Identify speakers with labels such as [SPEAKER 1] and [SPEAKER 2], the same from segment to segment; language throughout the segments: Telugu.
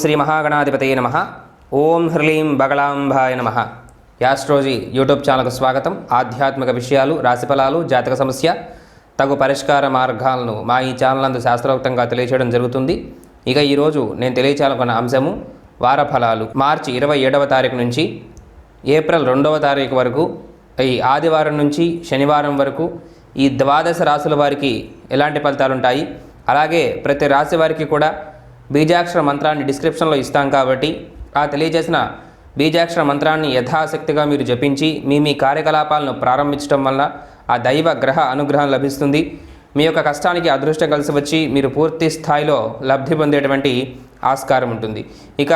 [SPEAKER 1] శ్రీ మహాగణాధిపతయే నమః. ఓం హ్రీం బగళాంబాయ నమః. యాస్ట్రోజీ యూట్యూబ్ ఛానల్కు స్వాగతం. ఆధ్యాత్మిక విషయాలు, రాశిఫలాలు, జాతక సమస్య, తగు పరిష్కార మార్గాలను మా ఈ ఛానల్ నందు శాస్త్రోక్తంగా తెలియచేయడం జరుగుతుంది. ఇక ఈరోజు నేను తెలియచేయాలనుకున్న అంశము వారఫలాలు. మార్చి 27వ తారీఖు నుంచి ఏప్రిల్ 2వ తారీఖు వరకు, ఈ ఆదివారం నుంచి శనివారం వరకు ఈ ద్వాదశ రాశుల వారికి ఎలాంటి ఫలితాలు ఉంటాయి, అలాగే ప్రతి రాశి వారికి కూడా బీజాక్షర మంత్రాన్ని డిస్క్రిప్షన్లో ఇస్తాం కాబట్టి ఆ తెలియజేసిన బీజాక్షర మంత్రాన్ని యథాశక్తిగా మీరు జపించి మీ కార్యకలాపాలను ప్రారంభించడం వల్ల ఆ దైవ గ్రహ అనుగ్రహం లభిస్తుంది. మీ యొక్క కష్టానికి అదృష్టం కలిసి వచ్చి మీరు పూర్తి స్థాయిలో లబ్ధి పొందేటువంటి ఆస్కారం ఉంటుంది. ఇక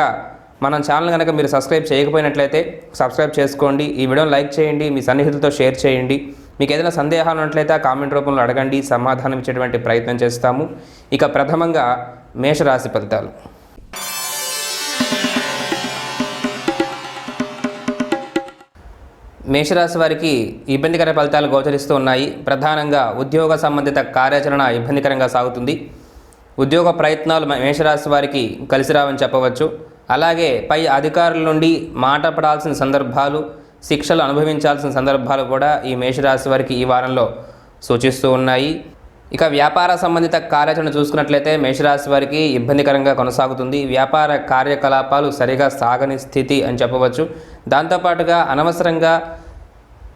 [SPEAKER 1] మన ఛానల్ కనుక మీరు సబ్స్క్రైబ్ చేయకపోయినట్లయితే సబ్స్క్రైబ్ చేసుకోండి. ఈ వీడియోని లైక్ చేయండి, మీ సన్నిహితులతో షేర్ చేయండి. మీకు ఏదైనా సందేహాలు ఉన్నట్లయితే కామెంట్ రూపంలో అడగండి, సమాధానం ఇచ్చేటువంటి ప్రయత్నం చేస్తాము. ఇక ప్రథమంగా మేషరాశి ఫలితాలు. మేషరాశి వారికి ఇబ్బందికర ఫలితాలు గోచరిస్తూ ఉన్నాయి. ప్రధానంగా ఉద్యోగ సంబంధిత కార్యాచరణ ఇబ్బందికరంగా సాగుతుంది. ఉద్యోగ ప్రయత్నాలు మేషరాశి వారికి కలిసి రావని చెప్పవచ్చు. అలాగే పై అధికారుల నుండి మాట పడాల్సిన సందర్భాలు, శిక్షలు అనుభవించాల్సిన సందర్భాలు కూడా ఈ మేషరాశి వారికి ఈ వారంలో సూచిస్తూ ఉన్నాయి. ఇక వ్యాపార సంబంధిత కార్యాచరణ చూసుకున్నట్లయితే మేషరాశి వారికి ఇబ్బందికరంగా కొనసాగుతుంది. వ్యాపార కార్యకలాపాలు సరిగా సాగని స్థితి అని చెప్పవచ్చు. దాంతోపాటుగా అనవసరంగా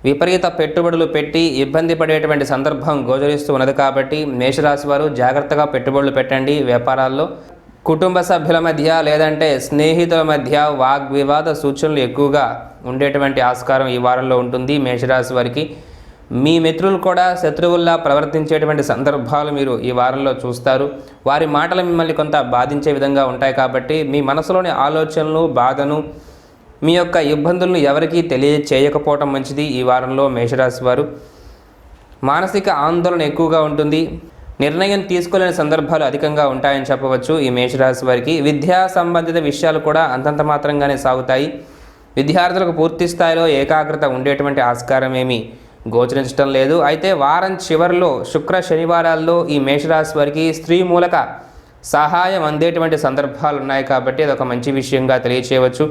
[SPEAKER 1] విపరీత పెట్టుబడులు పెట్టి ఇబ్బంది పడేటువంటి సందర్భం గోచరిస్తూ ఉన్నది కాబట్టి మేషరాశి వారు జాగ్రత్తగా పెట్టుబడులు పెట్టండి. వ్యాపారాల్లో కుటుంబ సభ్యుల మధ్య లేదంటే స్నేహితుల మధ్య వాగ్వివాద సూచనలు ఎక్కువగా ఉండేటువంటి ఆస్కారం ఈ వారంలో ఉంటుంది. మేషరాశి వారికి మీ మిత్రులు కూడా శత్రువుల్లా ప్రవర్తించేటువంటి సందర్భాలు మీరు ఈ వారంలో చూస్తారు. వారి మాటలు మిమ్మల్ని కొంత బాధించే విధంగా ఉంటాయి కాబట్టి మీ మనసులోని ఆలోచనలు, బాధను, మీ యొక్క ఇబ్బందులను ఎవరికీ తెలియచేయకపోవటం మంచిది. ఈ వారంలో మేషరాశి వారు మానసిక ఆందోళన ఎక్కువగా ఉంటుంది. నిర్ణయం తీసుకోలేని సందర్భాలు అధికంగా ఉంటాయని చెప్పవచ్చు. ఈ మేషరాశి వారికి విద్యా సంబంధిత విషయాలు కూడా అంతంత మాత్రంగానే సాగుతాయి. విద్యార్థులకు పూర్తి స్థాయిలో ఏకాగ్రత ఉండేటువంటి ఆస్కారం ఏమీ గోచరించడం లేదు. అయితే వారం చివరిలో శుక్ర శనివారాల్లో ఈ మేషరాశి వారికి స్త్రీ మూలక సహాయం అందేటువంటి సందర్భాలు ఉన్నాయి కాబట్టి అదొక మంచి విషయంగా తెలియచేయవచ్చు.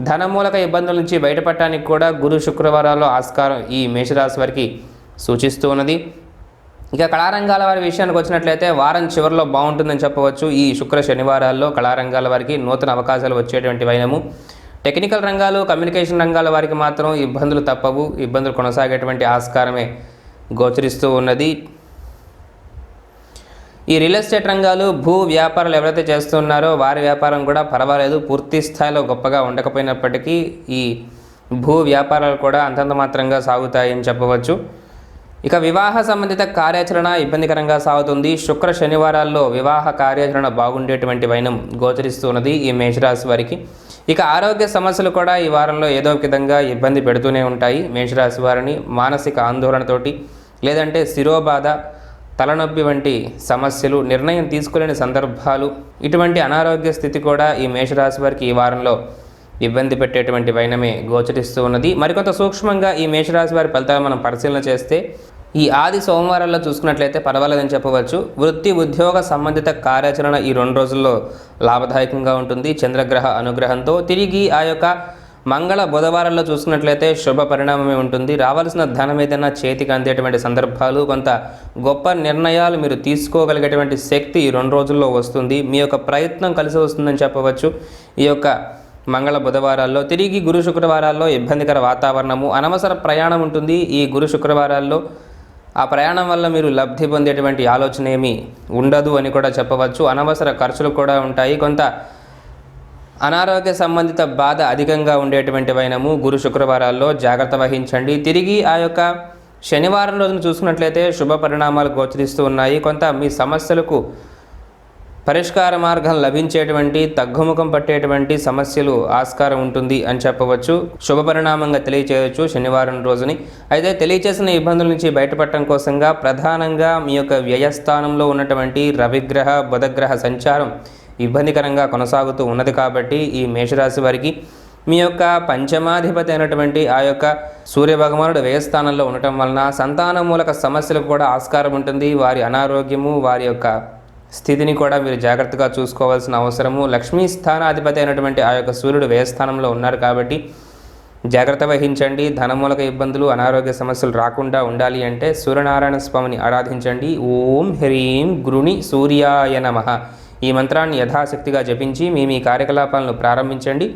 [SPEAKER 1] ధన మూలక ఇబ్బందుల నుంచి బయటపడటానికి కూడా గురు శుక్రవారాల్లో ఆస్కారం ఈ మేషరాశి వారికి సూచిస్తూ ఉన్నది. ఇక కళారంగాల వారి విషయానికి వచ్చినట్లయితే వారం చివరిలో బాగుంటుందని చెప్పవచ్చు. ఈ శుక్ర శనివారాల్లో కళారంగాల వారికి నూతన అవకాశాలు వచ్చేటువంటి వైనము. టెక్నికల్ రంగాలు, కమ్యూనికేషన్ రంగాల వారికి మాత్రం ఇబ్బందులు తప్పవు. ఇబ్బందులు కొనసాగేటువంటి ఆస్కారమే గోచరిస్తూ ఉన్నది. ఈ రియల్ ఎస్టేట్ రంగాలు, భూ వ్యాపారాలు ఎవరైతే చేస్తున్నారో వారి వ్యాపారం కూడా పర్వాలేదు. పూర్తి స్థాయిలో గొప్పగా ఉండకపోయినప్పటికీ ఈ భూ వ్యాపారాలు కూడా అంతంత మాత్రంగా సాగుతాయని చెప్పవచ్చు. ఇక వివాహ సంబంధిత కార్యాచరణ ఇబ్బందికరంగా సాగుతుంది. శుక్ర శనివారాల్లో వివాహ కార్యాచరణ బాగుండేటువంటి వైనం గోచరిస్తూ ఉన్నది ఈ మేషరాశి వారికి. ఇక ఆరోగ్య సమస్యలు కూడా ఈ వారంలో ఏదో ఒక విధంగా ఇబ్బంది పెడుతూనే ఉంటాయి మేషరాశి వారిని. మానసిక ఆందోళనతోటి లేదంటే శిరోబాధ, తలనొప్పి వంటి సమస్యలు, నిర్ణయం తీసుకోలేని సందర్భాలు, ఇటువంటి అనారోగ్య స్థితి కూడా ఈ మేషరాశి వారికి ఈ వారంలో ఇబ్బంది పెట్టేటువంటి వైనమే గోచరిస్తూ ఉన్నది. మరికొంత సూక్ష్మంగా ఈ మేషరాశి వారి ఫలితాలు మనం పరిశీలన చేస్తే ఈ ఆది సోమవారాల్లో చూసుకున్నట్లయితే పర్వాలేదని చెప్పవచ్చు. వృత్తి ఉద్యోగ సంబంధిత కార్యాచరణ ఈ 2 రోజుల్లో లాభదాయకంగా ఉంటుంది చంద్రగ్రహ అనుగ్రహంతో. తిరిగి ఆ యొక్క మంగళ బుధవారాల్లో చూసుకున్నట్లయితే శుభ పరిణామమే ఉంటుంది. రావాల్సిన ధనం ఏదైనా చేతికి అందేటువంటి సందర్భాలు, కొంత గొప్ప నిర్ణయాలు మీరు తీసుకోగలిగేటువంటి శక్తి ఈ 2 రోజుల్లో వస్తుంది. మీ యొక్క ప్రయత్నం కలిసి వస్తుందని చెప్పవచ్చు. ఈ యొక్క మంగళ బుధవారాల్లో తిరిగి గురు శుక్రవారాల్లో ఇబ్బందికర వాతావరణము, అనవసర ప్రయాణం ఉంటుంది. ఈ గురు శుక్రవారాల్లో ఆ ప్రయాణం వల్ల మీరు లబ్ధి పొందేటువంటి ఆలోచన ఏమీ ఉండదు అని కూడా చెప్పవచ్చు. అనవసర ఖర్చులు కూడా ఉంటాయి. కొంత అనారోగ్య సంబంధిత బాధ అధికంగా ఉండేటువంటి వైనము గురు శుక్రవారాల్లో జాగ్రత్త వహించండి. తిరిగి ఆ యొక్క శనివారం రోజున చూసుకున్నట్లయితే శుభ పరిణామాలు గోచరిస్తూ ఉన్నాయి. కొంత మీ సమస్యలకు పరిష్కార మార్గం లభించేటువంటి, తగ్గుముఖం పట్టేటువంటి సమస్యలు ఆస్కారం ఉంటుంది అని చెప్పవచ్చు. శుభ పరిణామంగా తెలియచేయవచ్చు శనివారం రోజుని. అయితే తెలియచేసిన ఇబ్బందుల నుంచి బయటపడటం కోసంగా ప్రధానంగా మీ యొక్క వ్యయస్థానంలో ఉన్నటువంటి రవిగ్రహ, బుధగ్రహ సంచారం ఇబ్బందికరంగా కొనసాగుతూ ఉన్నది కాబట్టి ఈ మేషరాశి వారికి మీ యొక్క పంచమాధిపతి అయినటువంటి ఆ యొక్క సూర్యభగవానుడు వ్యయస్థానంలో ఉండటం వలన సంతాన మూలక సమస్యలకు కూడా ఆస్కారం ఉంటుంది. వారి అనారోగ్యము, వారి యొక్క స్థితిని కూడా మీరు జాగ్రత్తగా చూసుకోవాల్సిన అవసరము. లక్ష్మీ స్థానాధిపతి అయినటువంటి ఆ యొక్క సూర్యుడు వ్యయస్థానంలో ఉన్నారు కాబట్టి జాగ్రత్త వహించండి. ధనమూలక ఇబ్బందులు, అనారోగ్య సమస్యలు రాకుండా ఉండాలి అంటే సూర్యనారాయణ స్వామిని ఆరాధించండి. ఓం హ్రీం గృణి సూర్యాయ నమః ఈ మంత్రాన్ని యథాశక్తిగా జపించి మీ కార్యకలాపాలను ప్రారంభించండి.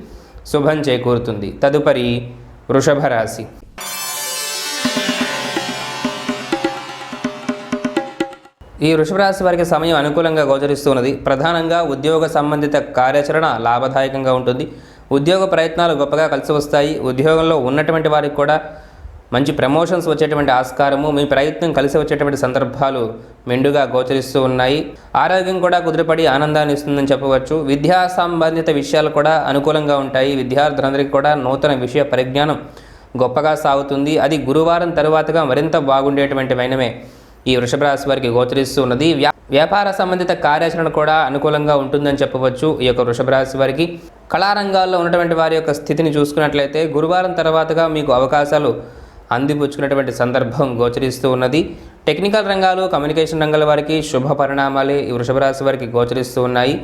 [SPEAKER 1] శుభం చేకూరుతుంది. తదుపరి వృషభ రాశి. ఈ వృషభ రాశి వారికి సమయం అనుకూలంగా గోచరిస్తున్నది. ప్రధానంగా ఉద్యోగ సంబంధిత కార్యాచరణ లాభదాయకంగా ఉంటుంది. ఉద్యోగ ప్రయత్నాలు గొప్పగా కలిసి వస్తాయి. ఉద్యోగంలో ఉన్నటువంటి వారికి కూడా మంచి ప్రమోషన్స్ వచ్చేటువంటి ఆస్కారము, మీ ప్రయత్నం కలిసి వచ్చేటువంటి సందర్భాలు మెండుగా గోచరిస్తూ ఉన్నాయి. ఆరోగ్యం కూడా కుదిరిపడి ఆనందాన్ని ఇస్తుందని చెప్పవచ్చు. విద్యా సంబంధిత విషయాలు కూడా అనుకూలంగా ఉంటాయి. విద్యార్థులందరికీ కూడా నూతన విషయ పరిజ్ఞానం గొప్పగా సాగుతుంది. అది గురువారం తరువాతగా మరింత బాగుండేటువంటి వైనమే ఈ వృషభ రాశి వారికి గోచరిస్తూ ఉన్నది. వ్యాపార సంబంధిత కార్యాచరణ కూడా అనుకూలంగా ఉంటుందని చెప్పవచ్చు. ఈ యొక్క వృషభ రాశి వారికి కళారంగాల్లో ఉన్నటువంటి వారి యొక్క స్థితిని చూసుకున్నట్లయితే గురువారం తర్వాతగా మీకు అవకాశాలు అందిపుచ్చుకున్నటువంటి సందర్భం గోచరిస్తూ ఉన్నది. టెక్నికల్ రంగాలు, కమ్యూనికేషన్ రంగాల వారికి శుభ పరిణామాలే ఈ వృషభ రాశి వారికి గోచరిస్తూ ఉన్నాయి.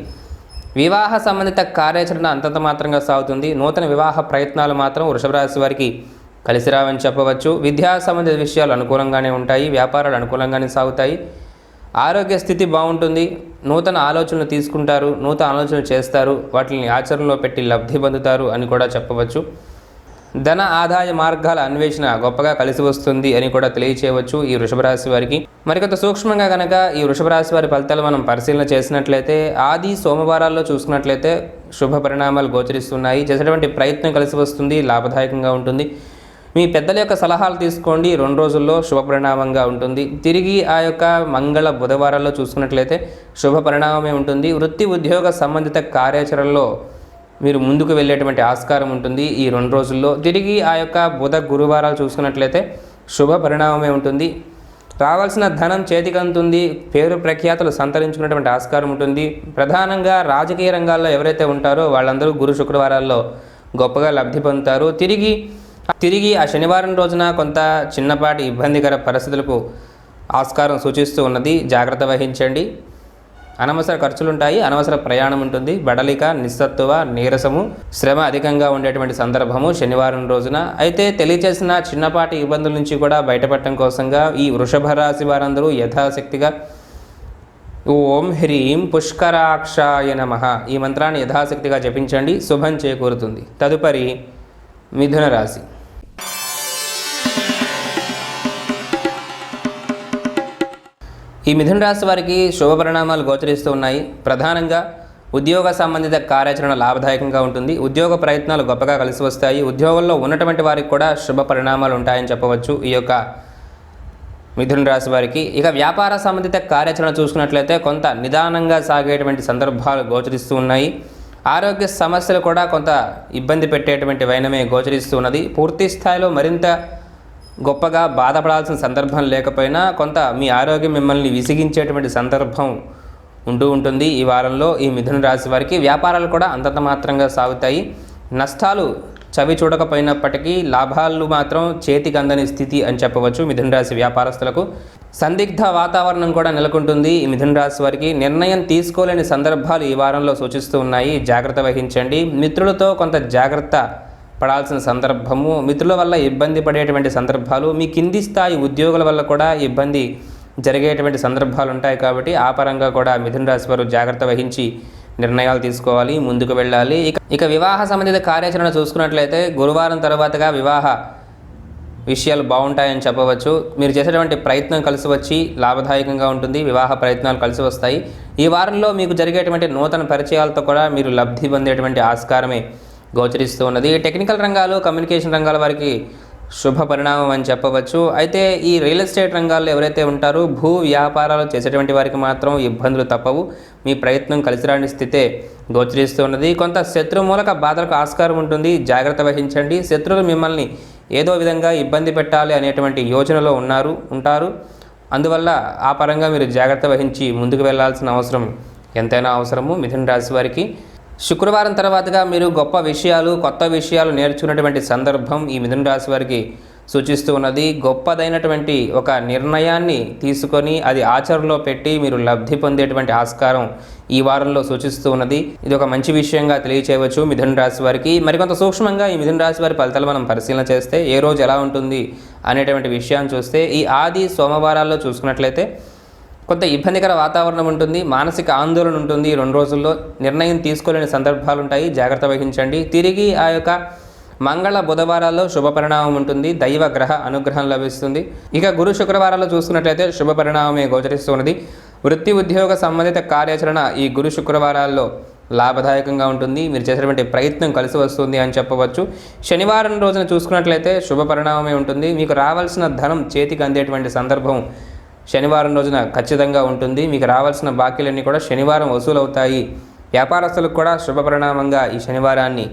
[SPEAKER 1] వివాహ సంబంధిత కార్యాచరణ అంతంత మాత్రంగా సాగుతుంది. నూతన వివాహ ప్రయత్నాలు మాత్రం వృషభ రాశి వారికి కలిసి రావని చెప్పవచ్చు. విద్యా సంబంధిత విషయాలు అనుకూలంగానే ఉంటాయి. వ్యాపారాలు అనుకూలంగానే సాగుతాయి. ఆరోగ్య స్థితి బాగుంటుంది. నూతన ఆలోచనలు తీసుకుంటారు, నూతన ఆలోచనలు చేస్తారు, వాటిని ఆచరణలో పెట్టి లబ్ధి పొందుతారు అని కూడా చెప్పవచ్చు. ధన ఆదాయ మార్గాల అన్వేషణ గొప్పగా కలిసి వస్తుంది అని కూడా తెలియచేయవచ్చు ఈ వృషభ రాశి వారికి. మరికొంత సూక్ష్మంగా కనుక ఈ వృషభ రాశి వారి ఫలితాలు మనం పరిశీలన చేసినట్లయితే ఆది సోమవారాల్లో చూసుకున్నట్లయితే శుభ పరిణామాలు గోచరిస్తున్నాయి. చేసేటువంటి ప్రయత్నం కలిసి వస్తుంది, లాభదాయకంగా ఉంటుంది. మీ పెద్దల యొక్క సలహాలు తీసుకోండి, 2 రోజుల్లో శుభ పరిణామంగా ఉంటుంది. తిరిగి ఆ యొక్క మంగళ బుధవారాల్లో చూసుకున్నట్లయితే శుభ పరిణామమే ఉంటుంది. వృత్తి ఉద్యోగ సంబంధిత కార్యాచరణలో మీరు ముందుకు వెళ్ళేటువంటి ఆస్కారం ఉంటుంది ఈ 2 రోజుల్లో. తిరిగి ఆ యొక్క బుధ గురువారాలు చూసుకున్నట్లయితే శుభ పరిణామమే ఉంటుంది. రావాల్సిన ధనం చేతికి అందుతుంది. పేరు ప్రఖ్యాతులు సంతరించుకున్నటువంటి ఆస్కారం ఉంటుంది. ప్రధానంగా రాజకీయ రంగాల్లో ఎవరైతే ఉంటారో వాళ్ళందరూ గురు శుక్రవారాల్లో గొప్పగా లబ్ధి పొందుతారు. తిరిగి ఆ శనివారం రోజున కొంత చిన్నపాటి ఇబ్బందికర పరిస్థితులకు ఆస్కారం సూచిస్తూ ఉన్నది. జాగ్రత్త వహించండి. అనవసర ఖర్చులుంటాయి, అనవసర ప్రయాణం ఉంటుంది. బడలిక, నిస్సత్తువ, నీరసము, శ్రమ అధికంగా ఉండేటువంటి సందర్భము శనివారం రోజున. అయితే తెలియచేసిన చిన్నపాటి ఇబ్బందుల నుంచి కూడా బయటపడటం కోసంగా ఈ వృషభ రాశి వారందరూ యథాశక్తిగా ఓం హ్రీం పుష్కరాక్షాయ నమః ఈ మంత్రాన్ని యథాశక్తిగా జపించండి. శుభం చేకూరుతుంది. తదుపరి మిథున రాశి. ఈ మిథున రాశి వారికి శుభ పరిణామాలు గోచరిస్తూ ఉన్నాయి. ప్రధానంగా ఉద్యోగ సంబంధిత కార్యాచరణ లాభదాయకంగా ఉంటుంది. ఉద్యోగ ప్రయత్నాలు గొప్పగా కలిసి వస్తాయి. ఉద్యోగంలో ఉన్నటువంటి వారికి కూడా శుభ పరిణామాలు ఉంటాయని చెప్పవచ్చు ఈ యొక్క మిథున రాశి వారికి. ఇక వ్యాపార సంబంధిత కార్యాచరణ చూసుకున్నట్లయితే కొంత నిదానంగా సాగేటువంటి సందర్భాలు గోచరిస్తూ ఉన్నాయి. ఆరోగ్య సమస్యలు కూడా కొంత ఇబ్బంది పెట్టేటువంటి వైనమే గోచరిస్తూ ఉన్నది. పూర్తి స్థాయిలో మరింత గొప్పగా బాధపడాల్సిన సందర్భం లేకపోయినా కొంత మీ ఆరోగ్యం మిమ్మల్ని విసిగించేటువంటి సందర్భం ఉంటూ ఉంటుంది ఈ వారంలో ఈ మిథున రాశి వారికి. వ్యాపారాలు కూడా అంతంత మాత్రంగా సాగుతాయి. నష్టాలు చవి చూడకపోయినప్పటికీ లాభాలు మాత్రం చేతికి అందని స్థితి అని చెప్పవచ్చు మిథున రాశి వ్యాపారస్తులకు. సందిగ్ధ వాతావరణం కూడా నెలకొంటుంది ఈ మిథున రాశి వారికి. నిర్ణయం తీసుకోలేని సందర్భాలు ఈ వారంలో సూచిస్తూ ఉన్నాయి. జాగ్రత్త వహించండి. మిత్రులతో కొంత జాగ్రత్త పడాల్సిన సందర్భము, మిత్రుల వల్ల ఇబ్బంది పడేటువంటి సందర్భాలు, మీ కింది స్థాయి ఉద్యోగుల వల్ల కూడా ఇబ్బంది జరిగేటువంటి సందర్భాలు ఉంటాయి. కాబట్టి ఆ పరంగా కూడా మిథున రాశి వారు జాగ్రత్త వహించి నిర్ణయాలు తీసుకోవాలి, ముందుకు వెళ్ళాలి. ఇక వివాహ సంబంధిత కార్యాచరణ చూసుకున్నట్లయితే గురువారం తర్వాతగా వివాహ విషయాలు బాగుంటాయని చెప్పవచ్చు. మీరు చేసేటువంటి ప్రయత్నం కలిసి వచ్చి లాభదాయకంగా ఉంటుంది. వివాహ ప్రయత్నాలు కలిసి వస్తాయి. ఈ వారంలో మీకు జరిగేటువంటి నూతన పరిచయాలతో కూడా మీరు లబ్ధి పొందేటువంటి ఆస్కారమే గోచరిస్తూ ఉన్నది. టెక్నికల్ రంగాలు, కమ్యూనికేషన్ రంగాల వారికి శుభ పరిణామం అని చెప్పవచ్చు. అయితే ఈ రియల్ ఎస్టేట్ రంగాల్లో ఎవరైతే ఉంటారో భూ వ్యాపారాలు చేసేటువంటి వారికి మాత్రం ఇబ్బందులు తప్పవు. మీ ప్రయత్నం కలిసి రాని స్థితే గోచరిస్తూ ఉన్నది. కొంత శత్రుమూలక బాధలకు ఆస్కారం ఉంటుంది. జాగ్రత్త వహించండి. శత్రువులు మిమ్మల్ని ఏదో విధంగా ఇబ్బంది పెట్టాలి అనేటువంటి యోచనలో ఉంటారు. అందువల్ల ఆ పరంగా మీరు జాగ్రత్త వహించి ముందుకు వెళ్లాల్సిన అవసరం ఎంతైనా అవసరము మిథున రాశి వారికి. శుక్రవారం తర్వాతగా మీరు గొప్ప విషయాలు, కొత్త విషయాలు నేర్చుకున్నటువంటి సందర్భం ఈ మిథున రాశి వారికి సూచిస్తూ ఉన్నది. గొప్పదైనటువంటి ఒక నిర్ణయాన్ని తీసుకొని అది ఆచరణలో పెట్టి మీరు లబ్ధి పొందేటువంటి ఆస్కారం ఈ వారంలో సూచిస్తూ ఉన్నది. ఇది ఒక మంచి విషయంగా తెలియచేయవచ్చు మిథున రాశి వారికి. మరికొంత సూక్ష్మంగా ఈ మిథున రాశి వారి ఫలితాలు మనం పరిశీలన చేస్తే ఏ రోజు ఎలా ఉంటుంది అనేటువంటి విషయాన్ని చూస్తే ఈ ఆది సోమవారాల్లో చూసుకున్నట్లయితే కొంత ఇబ్బందికర వాతావరణం ఉంటుంది, మానసిక ఆందోళన ఉంటుంది. 2 రోజుల్లో నిర్ణయం తీసుకోలేని సందర్భాలు ఉంటాయి, జాగ్రత్త వహించండి. తిరిగి ఆ యొక్క మంగళ బుధవారాల్లో శుభ పరిణామం ఉంటుంది, దైవ గ్రహ అనుగ్రహం లభిస్తుంది. ఇక గురు శుక్రవారాల్లో చూసుకున్నట్లయితే శుభ పరిణామమే గోచరిస్తున్నది. వృత్తి ఉద్యోగ సంబంధిత కార్యాచరణ ఈ గురు శుక్రవారాల్లో లాభదాయకంగా ఉంటుంది, మీరు చేసేటువంటి ప్రయత్నం కలిసి వస్తుంది అని చెప్పవచ్చు. శనివారం రోజున చూసుకున్నట్లయితే శుభ పరిణామమే ఉంటుంది, మీకు రావాల్సిన ధనం చేతికి అందేటువంటి సందర్భం శనివారం రోజున ఖచ్చితంగా ఉంటుంది. మీకు రావాల్సిన బాకీలన్నీ కూడా శనివారం వసూలవుతాయి. వ్యాపారస్తులకు కూడా శుభ పరిణామంగా ఈ శనివారాన్ని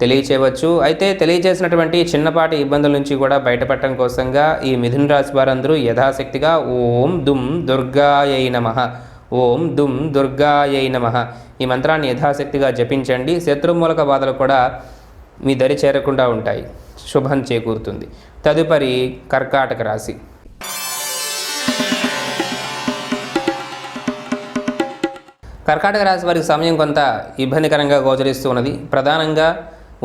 [SPEAKER 1] తెలియచేయవచ్చు. అయితే తెలియజేసినటువంటి చిన్నపాటి ఇబ్బందుల నుంచి కూడా బయటపడటం కోసంగా ఈ మిథున రాశి వారందరూ యథాశక్తిగా ఓం దుమ్ దుర్గాయై నమః, ఓం దుమ్ దుర్గాయై నమః ఈ మంత్రాన్ని యథాశక్తిగా జపించండి. శత్రుమూలక బాధలు కూడా మీ దరి చేరకుండా ఉంటాయి, శుభం చేకూరుతుంది. తదుపరి కర్కాటక రాశి. కర్కాటక రాశి వారికి సమయం కొంత ఇబ్బందికరంగా గోచరిస్తూ ఉన్నది. ప్రధానంగా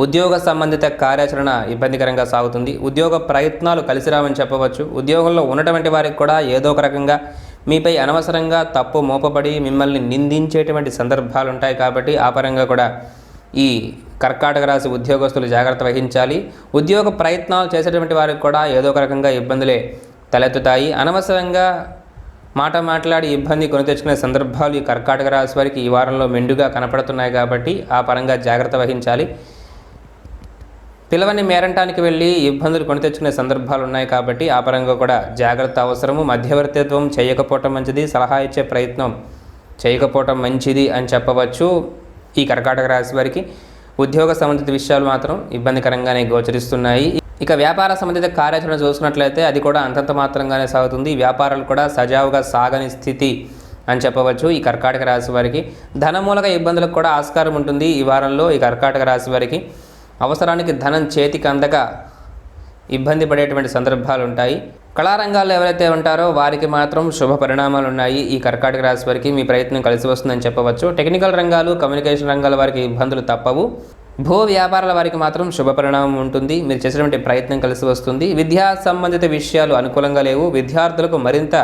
[SPEAKER 1] ఉద్యోగ సంబంధిత కార్యాచరణ ఇబ్బందికరంగా సాగుతుంది. ఉద్యోగ ప్రయత్నాలు కలిసి రావని చెప్పవచ్చు. ఉద్యోగంలో ఉన్నటువంటి వారికి కూడా ఏదో ఒక రకంగా మీపై అనవసరంగా తప్పు మోపబడి మిమ్మల్ని నిందించేటువంటి సందర్భాలు ఉంటాయి. కాబట్టి ఆ పరంగా కూడా ఈ కర్కాటక రాశి ఉద్యోగస్తులు జాగ్రత్త వహించాలి. ఉద్యోగ ప్రయత్నాలు చేసేటువంటి వారికి కూడా ఏదో ఒక రకంగా ఇబ్బందులే తలెత్తుతాయి. అనవసరంగా మాట్లాడి ఇబ్బంది కొని తెచ్చుకునే సందర్భాలు ఈ కర్కాటక రాశి వారికి ఈ వారంలో మెండుగా కనపడుతున్నాయి. కాబట్టి ఆ పరంగా జాగ్రత్త వహించాలి. పిలవని మేరంటానికి వెళ్ళి ఇబ్బందులు కొని తెచ్చుకునే సందర్భాలు ఉన్నాయి. కాబట్టి ఆ పరంగా కూడా జాగ్రత్త అవసరము. మధ్యవర్తిత్వం చేయకపోవటం మంచిది, సలహా ఇచ్చే ప్రయత్నం చేయకపోవటం మంచిది అని చెప్పవచ్చు. ఈ కర్కాటక రాశి వారికి ఉద్యోగ సంబంధిత విషయాలు మాత్రం ఇబ్బందికరంగానే గోచరిస్తున్నాయి. ఇక వ్యాపార సంబంధిత కార్యాచరణ చూసుకున్నట్లయితే అది కూడా అంతంత మాత్రంగానే సాగుతుంది. వ్యాపారాలు కూడా సజావుగా సాగని స్థితి అని చెప్పవచ్చు. ఈ కర్కాటక రాశి వారికి ధనమూలక ఇబ్బందులకు కూడా ఆస్కారం ఉంటుంది. ఈ వారంలో ఈ కర్కాటక రాశి వారికి అవసరానికి ధనం చేతికి అందక ఇబ్బంది పడేటువంటి సందర్భాలు ఉంటాయి. కళారంగాల్లో ఎవరైతే ఉంటారో వారికి మాత్రం శుభ పరిణామాలు ఉన్నాయి. ఈ కర్కాటక రాశి వారికి మీ ప్రయత్నం కలిసి వస్తుందని చెప్పవచ్చు. టెక్నికల్ రంగాలు, కమ్యూనికేషన్ రంగాల వారికి ఇబ్బందులు తప్పవు. భూ వ్యాపారాల వారికి మాత్రం శుభ పరిణామం ఉంటుంది, మీరు చేసేటువంటి ప్రయత్నం కలిసి వస్తుంది. విద్యా సంబంధిత విషయాలు అనుకూలంగా లేవు. విద్యార్థులకు మరింత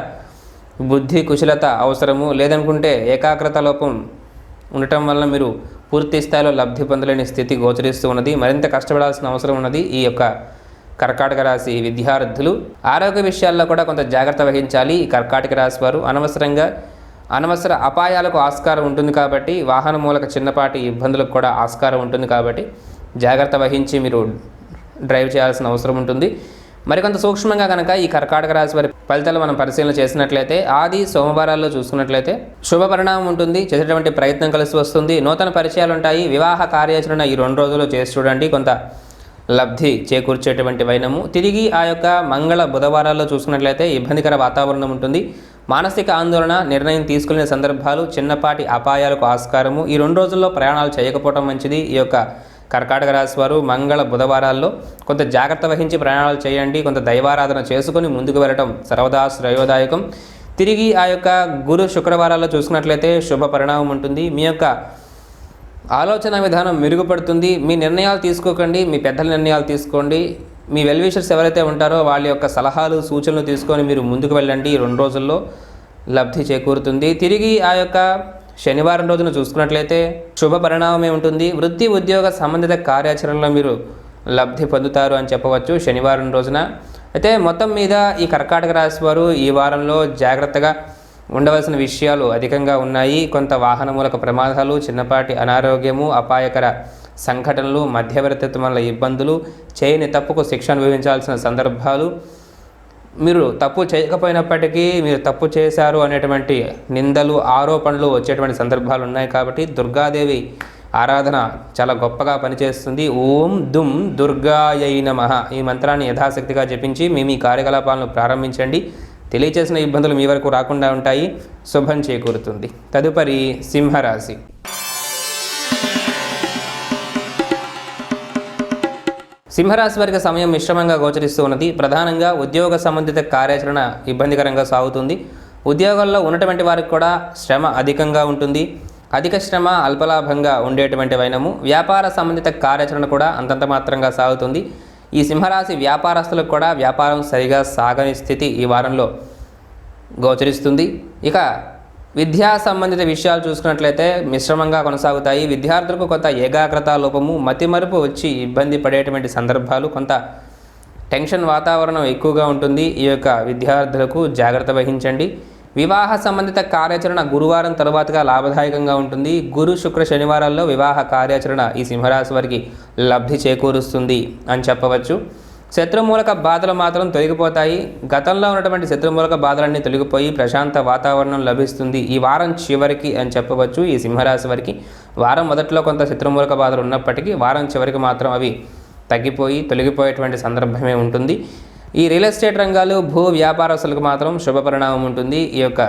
[SPEAKER 1] బుద్ధి కుశలత అవసరము. లేదనుకుంటే ఏకాగ్రత లోపం ఉండటం వల్ల మీరు పూర్తి స్థాయిలో లబ్ధి పొందలేని స్థితి గోచరిస్తూ ఉన్నది. మరింత కష్టపడాల్సిన అవసరం ఉన్నది ఈ యొక్క కర్కాటక రాశి విద్యార్థులు. ఆరోగ్య విషయాల్లో కూడా కొంత జాగ్రత్త వహించాలి. ఈ కర్కాటక రాశి వారు అనవసర అపాయాలకు ఆస్కారం ఉంటుంది. కాబట్టి వాహన మూలక చిన్నపాటి ఇబ్బందులకు కూడా ఆస్కారం ఉంటుంది. కాబట్టి జాగ్రత్త వహించి మీరు డ్రైవ్ చేయాల్సిన అవసరం ఉంటుంది. మరికొంత సూక్ష్మంగా కనుక ఈ కర్కాటక రాశి వారి ఫలితాలు మనం పరిశీలన చేసినట్లయితే ఆది సోమవారాల్లో చూసుకున్నట్లయితే శుభ పరిణామం ఉంటుంది, చేసేటువంటి ప్రయత్నం కలిసి వస్తుంది. నూతన పరిచయాలు ఉంటాయి. వివాహ కార్యాచరణ ఈ 2 రోజుల్లో చేసి చూడండి, కొంత లబ్ధి చేకూర్చేటువంటి వైనము. తిరిగి ఆ యొక్క మంగళ బుధవారాల్లో చూసుకున్నట్లయితే ఇబ్బందికర వాతావరణం ఉంటుంది. మానసిక ఆందోళన, నిర్ణయం తీసుకునే సందర్భాలు, చిన్నపాటి అపాయాలకు ఆస్కారము. ఈ 2 రోజుల్లో ప్రయాణాలు చేయకపోవడం మంచిది. ఈ యొక్క కర్కాటక రాశి వారు మంగళ బుధవారాల్లో కొంత జాగ్రత్త వహించి ప్రయాణాలు చేయండి. కొంత దైవారాధన చేసుకుని ముందుకు వెళ్ళడం సర్వదా శ్రేయోదాయకం. తిరిగి ఆ యొక్క గురు శుక్రవారాల్లో చూసుకున్నట్లయితే శుభ పరిణామం ఉంటుంది. మీ యొక్క ఆలోచన విధానం మెరుగుపడుతుంది. మీ నిర్ణయాలు తీసుకోకండి, మీ పెద్దల నిర్ణయాలు తీసుకోండి. మీ వెల్ విషర్స్ ఎవరైతే ఉంటారో వాళ్ళ యొక్క సలహాలు, సూచనలు తీసుకొని మీరు ముందుకు వెళ్ళండి. 2 రోజుల్లో లబ్ధి చేకూరుతుంది. తిరిగి ఆ యొక్క శనివారం రోజున చూసుకున్నట్లయితే శుభ పరిణామమే ఉంటుంది. వృత్తి ఉద్యోగ సంబంధిత కార్యాచరణలో మీరు లబ్ధి పొందుతారు అని చెప్పవచ్చు శనివారం రోజున. అయితే మొత్తం మీద ఈ కర్కాటక రాశి వారు ఈ వారంలో జాగ్రత్తగా ఉండవలసిన విషయాలు అధికంగా ఉన్నాయి. కొంత వాహన మూలక ప్రమాదాలు, చిన్నపాటి అనారోగ్యము, అపాయకర సంఘటనలు, మధ్యవర్తిత్వం వల్ల ఇబ్బందులు, చేయని తప్పుకు శిక్ష అనుభవించాల్సిన సందర్భాలు, మీరు తప్పు చేయకపోయినప్పటికీ మీరు తప్పు చేశారు అనేటువంటి నిందలు, ఆరోపణలు వచ్చేటువంటి సందర్భాలు ఉన్నాయి. కాబట్టి దుర్గాదేవి ఆరాధన చాలా గొప్పగా పనిచేస్తుంది. ఓం దుమ్ దుర్గాయై నమః ఈ మంత్రాన్ని యథాశక్తిగా జపించి మీ కార్యకలాపాలను ప్రారంభించండి. తెలియచేసిన ఇబ్బందులు మీ వరకు రాకుండా ఉంటాయి, శుభం చేకూరుతుంది. తదుపరి సింహరాశి. సింహరాశి వారికి సమయం మిశ్రమంగా గోచరిస్తూ ఉన్నది. ప్రధానంగా ఉద్యోగ సంబంధిత కార్యాచరణ ఇబ్బందికరంగా సాగుతుంది. ఉద్యోగాల్లో ఉన్నటువంటి వారికి కూడా శ్రమ అధికంగా ఉంటుంది. అధిక శ్రమ అల్పలాభంగా ఉండేటువంటి వైనము. వ్యాపార సంబంధిత కార్యాచరణ కూడా అంతంత మాత్రంగా సాగుతుంది. ఈ సింహరాశి వ్యాపారస్తులకు కూడా వ్యాపారం సరిగా సాగని స్థితి ఈ వారంలో గోచరిస్తుంది. ఇక విద్యా సంబంధిత విషయాలు చూసుకున్నట్లయితే మిశ్రమంగా కొనసాగుతాయి. విద్యార్థులకు కొంత ఏకాగ్రత లోపము, మతిమరుపు వచ్చి ఇబ్బంది పడేటువంటి సందర్భాలు, కొంత టెన్షన్ వాతావరణం ఎక్కువగా ఉంటుంది. ఈ యొక్క విద్యార్థులకు జాగ్రత్త వహించండి. వివాహ సంబంధిత కార్యాచరణ గురువారం తరువాతగా లాభదాయకంగా ఉంటుంది. గురు శుక్ర శనివారాల్లో వివాహ కార్యాచరణ ఈ సింహరాశి వారికి లబ్ధి చేకూరుస్తుంది అని చెప్పవచ్చు. శత్రుమూలక బాధలు మాత్రం తొలగిపోతాయి. గతంలో ఉన్నటువంటి శత్రుమూలక బాధలన్నీ తొలగిపోయి ప్రశాంత వాతావరణం లభిస్తుంది ఈ వారం చివరికి అని చెప్పవచ్చు. ఈ సింహరాశి వారికి వారం మొదట్లో కొంత శత్రుమూలక బాధలు ఉన్నప్పటికీ వారం చివరికి మాత్రం అవి తగ్గిపోయి తొలగిపోయేటువంటి సందర్భమే ఉంటుంది. ఈ రియల్ ఎస్టేట్ రంగాలు, భూ వ్యాపారస్తులకు మాత్రం శుభ పరిణామం ఉంటుంది. ఈ యొక్క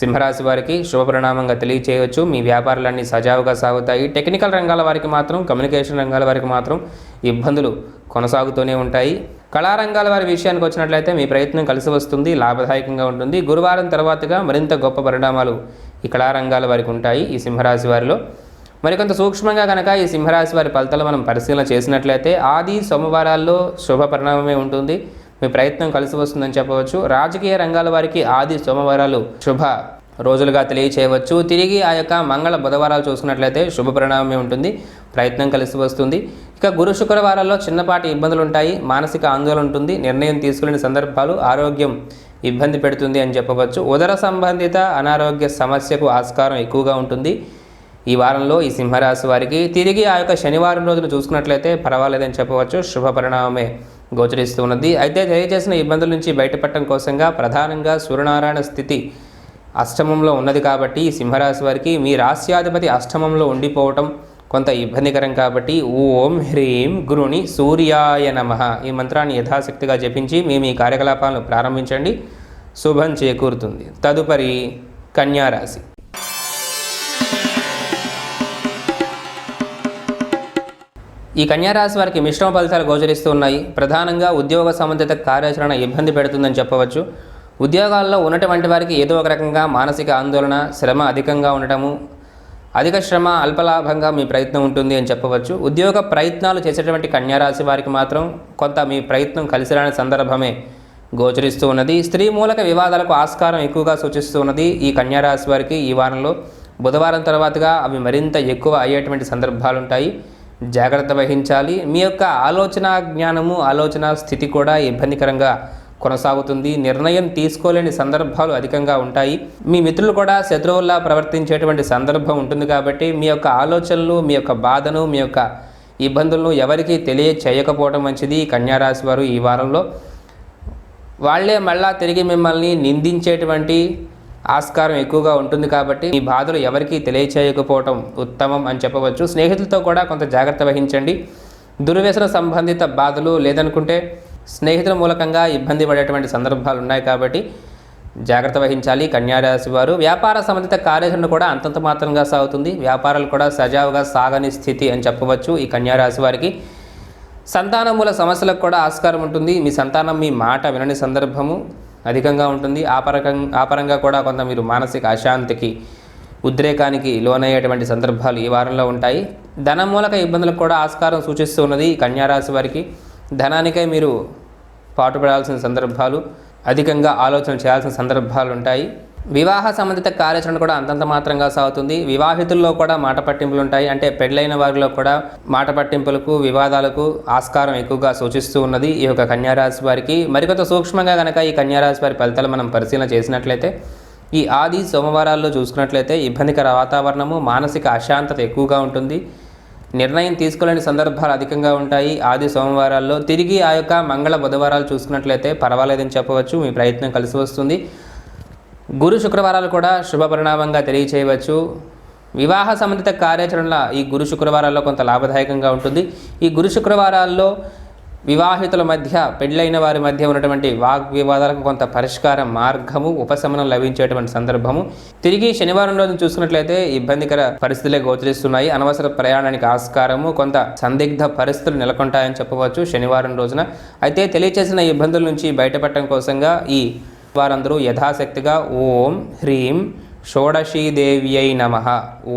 [SPEAKER 1] సింహరాశి వారికి శుభ పరిణామంగా తెలియచేయవచ్చు. మీ వ్యాపారాలన్నీ సజావుగా సాగుతాయి. టెక్నికల్ రంగాల వారికి మాత్రం, కమ్యూనికేషన్ రంగాల వారికి మాత్రం ఇబ్బందులు కొనసాగుతూనే ఉంటాయి. కళారంగాల వారి విషయానికి వచ్చినట్లయితే మీ ప్రయత్నం కలిసి వస్తుంది, లాభదాయకంగా ఉంటుంది. గురువారం తర్వాతగా మరింత గొప్ప పరిణామాలు ఈ కళారంగాల వారికి ఉంటాయి. ఈ సింహరాశి వారిలో మరికొంత సూక్ష్మంగా కనుక ఈ సింహరాశి వారి ఫలితాలు మనం పరిశీలన చేసినట్లయితే ఆది సోమవారాల్లో శుభ పరిణామమే ఉంటుంది. మీ ప్రయత్నం కలిసి వస్తుందని చెప్పవచ్చు. రాజకీయ రంగాల వారికి ఆది సోమవారాలు శుభ రోజులుగా తెలియచేయవచ్చు. తిరిగి ఆ యొక్క మంగళ బుధవారాలు చూసుకున్నట్లయితే శుభ పరిణామమే ఉంటుంది, ప్రయత్నం కలిసి వస్తుంది. ఇక గురు శుక్రవారాల్లో చిన్నపాటి ఇబ్బందులు ఉంటాయి, మానసిక ఆందోళన ఉంటుంది, నిర్ణయం తీసుకునే సందర్భాలు, ఆరోగ్యం ఇబ్బంది పెడుతుంది అని చెప్పవచ్చు. ఉదర సంబంధిత అనారోగ్య సమస్యకు ఆస్కారం ఎక్కువగా ఉంటుంది ఈ వారంలో ఈ సింహరాశి వారికి. తిరిగి ఆ యొక్క శనివారం రోజును చూసుకున్నట్లయితే పర్వాలేదని చెప్పవచ్చు, శుభ పరిణామమే గోచరిస్తూ ఉన్నది. అయితే తెలియజేసిన ఇబ్బందుల నుంచి బయటపడటం కోసంగా ప్రధానంగా సూర్యనారాయణ స్థితి అష్టమంలో ఉన్నది కాబట్టి ఈ సింహరాశి వారికి మీ రాశ్యాధిపతి అష్టమంలో ఉండిపోవటం కొంత ఇబ్బందికరం కాబట్టి ఓం హ్రీం గురుని సూర్యాయ నమః ఈ మంత్రాన్ని యథాశక్తిగా జపించి మీ కార్యకలాపాలను ప్రారంభించండి, శుభం చేకూరుతుంది. తదుపరి కన్యారాశి. ఈ కన్యారాశి వారికి మిశ్రమ ఫలితాలు గోచరిస్తూ ఉన్నాయి. ప్రధానంగా ఉద్యోగ సంబంధిత కార్యాచరణ ఇబ్బంది పెడుతుందని చెప్పవచ్చు. ఉద్యోగాల్లో ఉన్నటువంటి వారికి ఏదో ఒక రకంగా మానసిక ఆందోళన, శ్రమ అధికంగా ఉండటము, అధిక శ్రమ అల్పలాభంగా మీ ప్రయత్నం ఉంటుంది అని చెప్పవచ్చు. ఉద్యోగ ప్రయత్నాలు చేసేటువంటి కన్యారాశి వారికి మాత్రం కొంత మీ ప్రయత్నం కలిసి రాని సందర్భమే గోచరిస్తూ ఉన్నది. స్త్రీ మూలక వివాదాలకు ఆస్కారం ఎక్కువగా సూచిస్తూ ఉన్నది ఈ కన్యారాశి వారికి. ఈ వారంలో బుధవారం తర్వాతగా అవి మరింత ఎక్కువ అయ్యేటువంటి సందర్భాలు ఉంటాయి, జాగ్రత్త వహించాలి. మీ యొక్క ఆలోచన జ్ఞానము, ఆలోచన స్థితి కూడా ఇబ్బందికరంగా కొనసాగుతుంది. నిర్ణయం తీసుకోలేని సందర్భాలు అధికంగా ఉంటాయి. మీ మిత్రులు కూడా శత్రువుల్లా ప్రవర్తించేటువంటి సందర్భం ఉంటుంది కాబట్టి మీ యొక్క ఆలోచనలు, మీ యొక్క బాధను, మీ యొక్క ఇబ్బందులను ఎవరికీ తెలియచేయకపోవడం మంచిది. కన్యారాశి వారు ఈ వారంలో వాళ్లే మళ్ళా తిరిగి మిమ్మల్ని నిందించేటువంటి ఆస్కారం ఎక్కువగా ఉంటుంది కాబట్టి మీ బాధలు ఎవరికీ తెలియచేయకపోవటం ఉత్తమం అని చెప్పవచ్చు. స్నేహితులతో కూడా కొంత జాగ్రత్త వహించండి. దుర్వ్యసన సంబంధిత బాధలు లేదనుకుంటే స్నేహితుల మూలకంగా ఇబ్బంది పడేటువంటి సందర్భాలు ఉన్నాయి కాబట్టి జాగ్రత్త వహించాలి కన్యారాశి వారు. వ్యాపార సంబంధిత కార్యాచరణ కూడా అంతంత మాత్రంగా సాగుతుంది. వ్యాపారాలు కూడా సజావుగా సాగని స్థితి అని చెప్పవచ్చు ఈ కన్యారాశి వారికి. సంతానమూల సమస్యలకు కూడా ఆస్కారం ఉంటుంది. మీ సంతానం మీ మాట వినని సందర్భము అధికంగా ఉంటుంది. ఆ పరంగా కూడా కొంత మీరు మానసిక అశాంతికి, ఉద్రేకానికి లోనయ్యేటువంటి సందర్భాలు ఈ వారంలో ఉంటాయి. ధనం మూలక ఇబ్బందులకు కూడా ఆస్కారం సూచిస్తూ ఉన్నది కన్యారాశి వారికి. ధనానికై మీరు పాటుపడాల్సిన సందర్భాలు, అధికంగా ఆలోచన చేయాల్సిన సందర్భాలు ఉంటాయి. వివాహ సంబంధిత కార్యాచరణ కూడా అంతంత మాత్రంగా సాగుతుంది. వివాహితుల్లో కూడా మాట పట్టింపులు ఉంటాయి. అంటే పెళ్ళైన వారిలో కూడా మాట పట్టింపులకు, వివాదాలకు ఆస్కారం ఎక్కువగా సూచిస్తూ ఉన్నది ఈ యొక్క కన్యారాశి వారికి. మరికొంత సూక్ష్మంగా కనుక ఈ కన్యారాశి వారి ఫలితాలు మనం పరిశీలన చేసినట్లయితే ఈ ఆది సోమవారాల్లో చూసుకున్నట్లయితే ఇబ్బందికర వాతావరణము, మానసిక అశాంతత ఎక్కువగా ఉంటుంది. నిర్ణయం తీసుకోలేని సందర్భాలు అధికంగా ఉంటాయి ఆది సోమవారాల్లో. తిరిగి ఆ యొక్క మంగళ బుధవారాలు చూసుకున్నట్లయితే పర్వాలేదని చెప్పవచ్చు, మీ ప్రయత్నం కలిసి వస్తుంది. గురు శుక్రవారాలు కూడా శుభ పరిణామంగా తెలియచేయవచ్చు. వివాహ సంబంధిత కార్యాచరణల ఈ గురు శుక్రవారాల్లో కొంత లాభదాయకంగా ఉంటుంది. ఈ గురు శుక్రవారాల్లో వివాహితుల మధ్య, పెళ్ళైన వారి మధ్య ఉన్నటువంటి వాగ్వివాదాలకు కొంత పరిష్కార మార్గము, ఉపశమనం లభించేటువంటి సందర్భము. తిరిగి శనివారం రోజున చూసుకున్నట్లయితే ఇబ్బందికర పరిస్థితులే గోచరిస్తున్నాయి. అనవసర ప్రయాణానికి ఆస్కారము, కొంత సందిగ్ధ పరిస్థితులు నెలకొంటాయని చెప్పవచ్చు శనివారం రోజున. అయితే తెలియచేసిన ఇబ్బందుల నుంచి బయటపడటం కోసంగా ఈ వారందరూ యథాశక్తిగా ఓం హ్రీం షోడశీదేవ్యై నమః,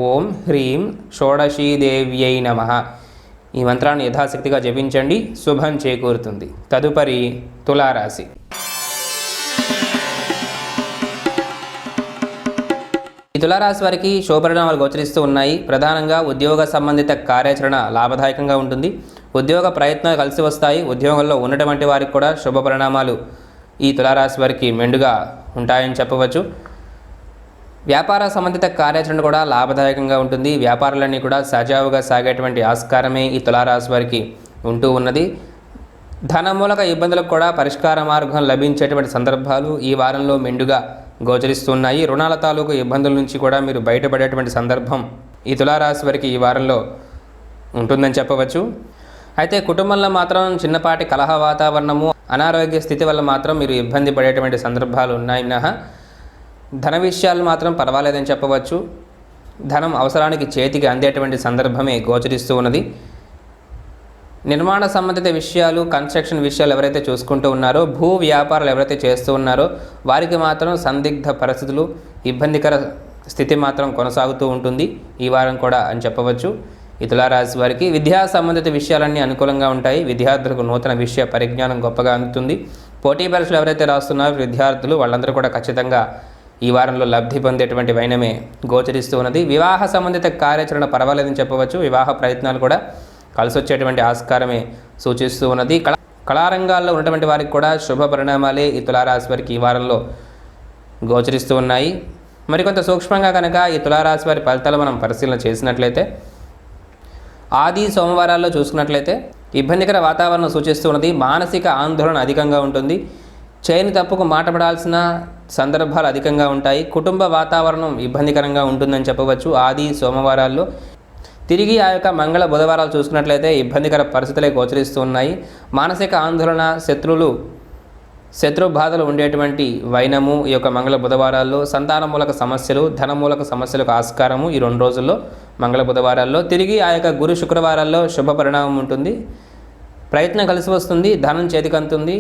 [SPEAKER 1] ఓం హ్రీం షోడశీదేవ్యై నమః ఈ మంత్రాన్ని యథాశక్తిగా జపించండి, శుభం చేకూరుతుంది. తదుపరి తులారాశి. ఈ తులారాశి వారికి శుభపరిణామాలు గోచరిస్తూ ఉన్నాయి. ప్రధానంగా ఉద్యోగ సంబంధిత కార్యాచరణ లాభదాయకంగా ఉంటుంది. ఉద్యోగ ప్రయత్నాలు కలిసి వస్తాయి. ఉద్యోగంలో ఉన్నటువంటి వారికి కూడా శుభ పరిణామాలు ఈ తులారాశి వారికి మెండుగా ఉంటాయని చెప్పవచ్చు. వ్యాపార సంబంధిత కార్యాచరణ కూడా లాభదాయకంగా ఉంటుంది. వ్యాపారాలన్నీ కూడా సజావుగా సాగేటువంటి ఆస్కారమే ఈ తులారాశి వారికి ఉంటూ ఉన్నది. ధన మూలక ఇబ్బందులకు కూడా పరిష్కార మార్గం లభించేటువంటి సందర్భాలు ఈ వారంలో మెండుగా గోచరిస్తున్నాయి. రుణాల తాలూకు ఇబ్బందుల నుంచి కూడా మీరు బయటపడేటువంటి సందర్భం ఈ తులారాశి వారికి ఈ వారంలో ఉంటుందని చెప్పవచ్చు. అయితే కుటుంబంలో మాత్రం చిన్నపాటి కలహ వాతావరణము, అనారోగ్య స్థితి వల్ల మాత్రం మీరు ఇబ్బంది పడేటువంటి సందర్భాలు ఉన్నాయి మినహా ధన విషయాలు మాత్రం పర్వాలేదని చెప్పవచ్చు. ధనం అవసరానికి చేతికి అందేటువంటి సందర్భమే గోచరిస్తూ ఉన్నది. నిర్మాణ సంబంధిత విషయాలు, కన్స్ట్రక్షన్ విషయాలు ఎవరైతే చూసుకుంటూ ఉన్నారో, భూ వ్యాపారాలు ఎవరైతే చేస్తూ ఉన్నారో వారికి మాత్రం సందిగ్ధ పరిస్థితులు, ఇబ్బందికర స్థితి మాత్రం కొనసాగుతూ ఉంటుంది ఈ వారం కూడా అని చెప్పవచ్చు. ఈ తులారాశి వారికి విద్యా సంబంధిత విషయాలన్నీ అనుకూలంగా ఉంటాయి. విద్యార్థులకు నూతన విషయ పరిజ్ఞానం గొప్పగా అందుతుంది. పోటీ పరీక్షలు ఎవరైతే రాస్తున్నారో విద్యార్థులు వాళ్ళందరూ కూడా ఖచ్చితంగా ఈ వారంలో లబ్ధి పొందేటువంటి వైనమే గోచరిస్తూ ఉన్నది. వివాహ సంబంధిత కార్యాచరణ పర్వాలేదని చెప్పవచ్చు. వివాహ ప్రయత్నాలు కూడా కలిసి వచ్చేటువంటి ఆస్కారమే సూచిస్తూ ఉన్నది. కళారంగాల్లో ఉన్నటువంటి వారికి కూడా శుభ పరిణామాలే ఈ తులారాశి వారికి ఈ వారంలో గోచరిస్తూ ఉన్నాయి. మరికొంత సూక్ష్మంగా కనుక ఈ తులారాశి వారి ఫలితాలు మనం పరిశీలన చేసినట్లయితే ఆది సోమవారాల్లో చూసుకున్నట్లయితే ఇబ్బందికర వాతావరణం సూచిస్తూ ఉన్నది. మానసిక ఆందోళన అధికంగా ఉంటుంది. చేయని తప్పుకు మాట పడాల్సిన సందర్భాలు అధికంగా ఉంటాయి. కుటుంబ వాతావరణం ఇబ్బందికరంగా ఉంటుందని చెప్పవచ్చు ఆది సోమవారాల్లో. తిరిగి ఆ యొక్క మంగళ బుధవారాలు చూసుకున్నట్లయితే ఇబ్బందికర పరిస్థితులే గోచరిస్తూ ఉన్నాయి. మానసిక ఆందోళన, శత్రు బాధలు ఉండేటువంటి వైనము ఈ యొక్క మంగళ బుధవారాల్లో. సంతాన మూలక సమస్యలు, ధన మూలక సమస్యలకు ఆస్కారము ఈ 2 రోజుల్లో మంగళ బుధవారాల్లో. తిరిగి ఆ యొక్క గురు శుక్రవారాల్లో శుభ పరిణామం ఉంటుంది. ప్రయత్నం కలిసి వస్తుంది, ధనం చేతికంతుంది.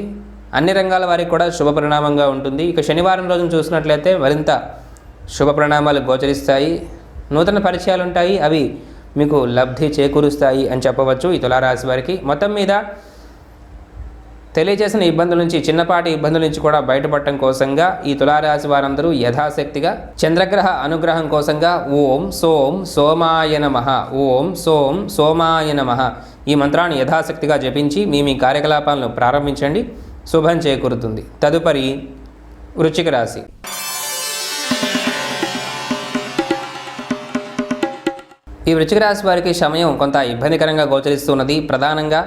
[SPEAKER 1] అన్ని రంగాల వారికి కూడా శుభ పరిణామంగా ఉంటుంది. ఇక శనివారం రోజున చూసినట్లయితే మరింత శుభ పరిణామాలు గోచరిస్తాయి. నూతన పరిచయాలు ఉంటాయి, అవి మీకు లబ్ధి చేకూరుస్తాయి అని చెప్పవచ్చు ఈ తులారాశి వారికి. మొత్తం మీద తెలియజేసిన ఇబ్బందుల నుంచి, చిన్నపాటి ఇబ్బందుల నుంచి కూడా బయటపడటం కోసంగా ఈ తులారాశి వారందరూ యథాశక్తిగా చంద్రగ్రహ అనుగ్రహం కోసంగా ఓం సోం సోమాయ నమః, ఓం సోం సోమాయ నమః ఈ మంత్రాన్ని యథాశక్తిగా జపించి మీ కార్యకలాపాలను ప్రారంభించండి, శుభం చేకూరుతుంది. తదుపరి వృశ్చిక రాశి. ఈ వృశ్చిక రాశి వారికి సమయం కొంత ఇబ్బందికరంగా గోచరిస్తున్నది. ప్రధానంగా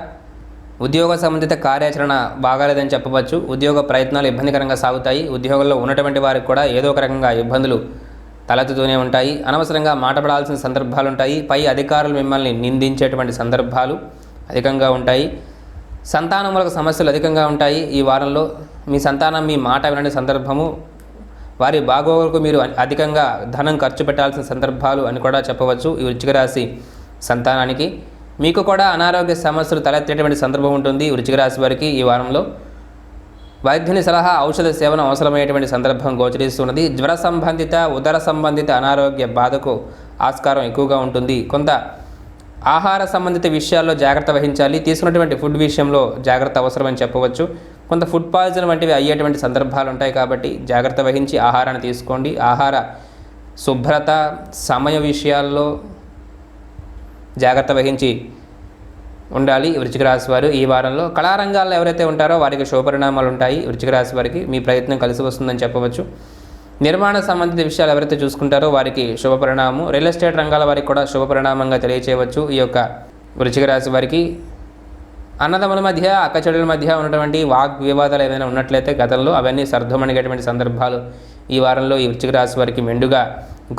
[SPEAKER 1] ఉద్యోగ సంబంధిత కార్యాచరణ బాగాలేదని చెప్పవచ్చు. ఉద్యోగ ప్రయత్నాలు ఇబ్బందికరంగా సాగుతాయి. ఉద్యోగంలో ఉన్నటువంటి వారికి కూడా ఏదో ఒక రకంగా ఇబ్బందులు తలెత్తుతూనే ఉంటాయి. అనవసరంగా మాటపడాల్సిన సందర్భాలు ఉంటాయి. పై అధికారులు మిమ్మల్ని నిందించేటువంటి సందర్భాలు అధికంగా ఉంటాయి. సంతానములకు సమస్యలు అధికంగా ఉంటాయి. ఈ వారంలో మీ సంతానం మీ మాట వినని సందర్భము, వారి బాగోగులకు మీరు అధికంగా ధనం ఖర్చు పెట్టాల్సిన సందర్భాలు అని కూడా చెప్పవచ్చు ఈ వృశ్చిక రాశి సంతానానికి. మీకు కూడా అనారోగ్య సమస్యలు తలెత్తేటువంటి సందర్భం ఉంటుంది వృశ్చిక రాశి వారికి. ఈ వారంలో వైద్యుని సలహా, ఔషధ సేవన అవసరమయ్యేటువంటి సందర్భం గోచరిస్తున్నది. జ్వర సంబంధిత, ఉదర సంబంధిత అనారోగ్య బాధకు ఆస్కారం ఎక్కువగా ఉంటుంది. కొంత ఆహార సంబంధిత విషయాల్లో జాగ్రత్త వహించాలి. తీసుకున్నటువంటి ఫుడ్ విషయంలో జాగ్రత్త అవసరమని చెప్పవచ్చు. కొంత ఫుడ్ పాయిజన్ వంటివి అయ్యేటువంటి సందర్భాలు ఉంటాయి కాబట్టి జాగ్రత్త వహించి ఆహారాన్ని తీసుకోండి. ఆహార శుభ్రత, సమయ విషయాల్లో జాగ్రత్త వహించి ఉండాలి వృశ్చిక రాశి వారు. ఈ వారంలో కళారంగాల్లో ఎవరైతే ఉంటారో వారికి శుభపరిణామాలు ఉంటాయి వృశ్చిక రాశి వారికి. మీ ప్రయత్నం కలిసి వస్తుందని చెప్పవచ్చు. నిర్మాణ సంబంధిత విషయాలు ఎవరైతే చూసుకుంటారో వారికి శుభపరిణామం. రియల్ ఎస్టేట్ రంగాల వారికి కూడా శుభపరిణామంగా తెలియచేయవచ్చు ఈ యొక్క వృశ్చిక రాశి వారికి. అన్నదమ్ముల మధ్య, అక్కచెడుల మధ్య ఉన్నటువంటి వాగ్వివాదాలు ఏమైనా ఉన్నట్లయితే గతంలో అవన్నీ సర్దుమణిగేటువంటి సందర్భాలు ఈ వారంలో ఈ వృశ్చిక రాశి వారికి మెండుగా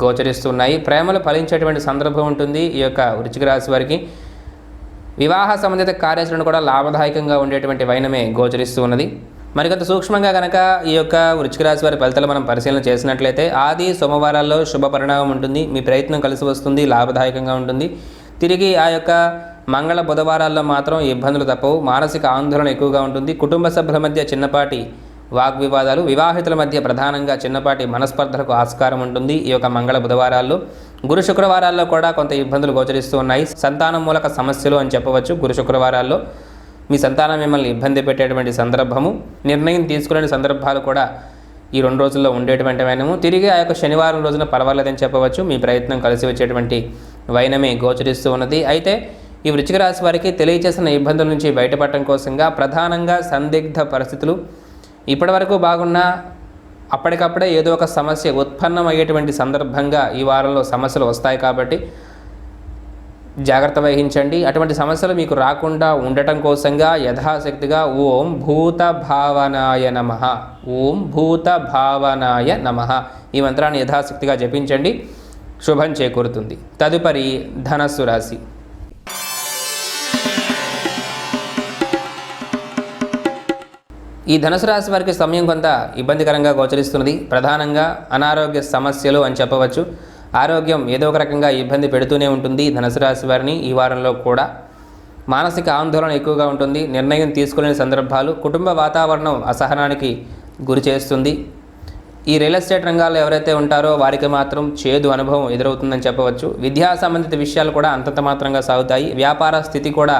[SPEAKER 1] గోచరిస్తున్నాయి. ప్రేమలు ఫలించేటువంటి సందర్భం ఉంటుంది ఈ యొక్క వృశ్చిక రాశి వారికి. వివాహ సంబంధిత కార్యాచరణ కూడా లాభదాయకంగా ఉండేటువంటి వైనమే గోచరిస్తూ ఉన్నది. మరికొంత సూక్ష్మంగా కనుక ఈ యొక్క వృశ్చిక రాశి వారి ఫలితాలు మనం పరిశీలన చేసినట్లయితే ఆది సోమవారాల్లో శుభ పరిణామం ఉంటుంది, మీ ప్రయత్నం కలిసి వస్తుంది, లాభదాయకంగా ఉంటుంది. తిరిగి ఆ యొక్క మంగళ బుధవారాల్లో మాత్రం ఇబ్బందులు తప్పవు, మానసిక ఆందోళన ఎక్కువగా ఉంటుంది. కుటుంబ సభ్యుల మధ్య చిన్నపాటి వాగ్వివాదాలు, వివాహితుల మధ్య ప్రధానంగా చిన్నపాటి మనస్పర్ధలకు ఆస్కారం ఉంటుంది ఈ యొక్క మంగళ బుధవారాల్లో. గురు శుక్రవారాల్లో కూడా కొంత ఇబ్బందులు గోచరిస్తూ ఉన్నాయి. సంతానం మూలక సమస్యలు అని చెప్పవచ్చు. గురు శుక్రవారాల్లో మీ సంతానం మిమ్మల్ని ఇబ్బంది పెట్టేటువంటి సందర్భము, నిర్ణయం తీసుకునే సందర్భాలు కూడా ఈ 2 రోజుల్లో ఉండేటువంటి వైనము. తిరిగి ఆ యొక్క శనివారం రోజున పర్వాలేదని చెప్పవచ్చు, మీ ప్రయత్నం కలిసి వచ్చేటువంటి వైనమే గోచరిస్తూ ఉన్నది. అయితే ఈ వృశ్చిక రాశి వారికి తెలియచేసిన ఇబ్బందుల నుంచి బయటపడటం కోసంగా ప్రధానంగా సందిగ్ధ పరిస్థితులు ఇప్పటివరకు బాగున్నా అప్పటికప్పుడే ఏదో ఒక సమస్య ఉత్పన్నమయ్యేటువంటి సందర్భంగా ఈ వారంలో సమస్యలు వస్తాయి కాబట్టి జాగ్రత్త వహించండి. అటువంటి సమస్యలు మీకు రాకుండా ఉండటం కోసంగా యథాశక్తిగా ఓం భూత భావనాయ నమః, ఓం భూత భావనాయ నమః ఈ మంత్రాన్ని యథాశక్తిగా జపించండి, శుభం చేకూరుతుంది. తదుపరి ధనస్సు రాశి. ఈ ధనుసు రాశి వారికి సమయం కొంత ఇబ్బందికరంగా గోచరిస్తున్నది. ప్రధానంగా అనారోగ్య సమస్యలు అని చెప్పవచ్చు. ఆరోగ్యం ఏదో ఒక రకంగా ఇబ్బంది పెడుతూనే ఉంటుంది ధనుసు రాశి వారిని. ఈ వారంలో కూడా మానసిక ఆందోళన ఎక్కువగా ఉంటుంది, నిర్ణయం తీసుకోలేని సందర్భాలు, కుటుంబ వాతావరణం అసహనానికి గురి చేస్తుంది. ఈ రియల్ ఎస్టేట్ రంగాల్లో ఎవరైతే ఉంటారో వారికి మాత్రం చేదు అనుభవం ఎదురవుతుందని చెప్పవచ్చు. విద్యా సంబంధిత విషయాలు కూడా అంతంత మాత్రంగా సాగుతాయి. వ్యాపార స్థితి కూడా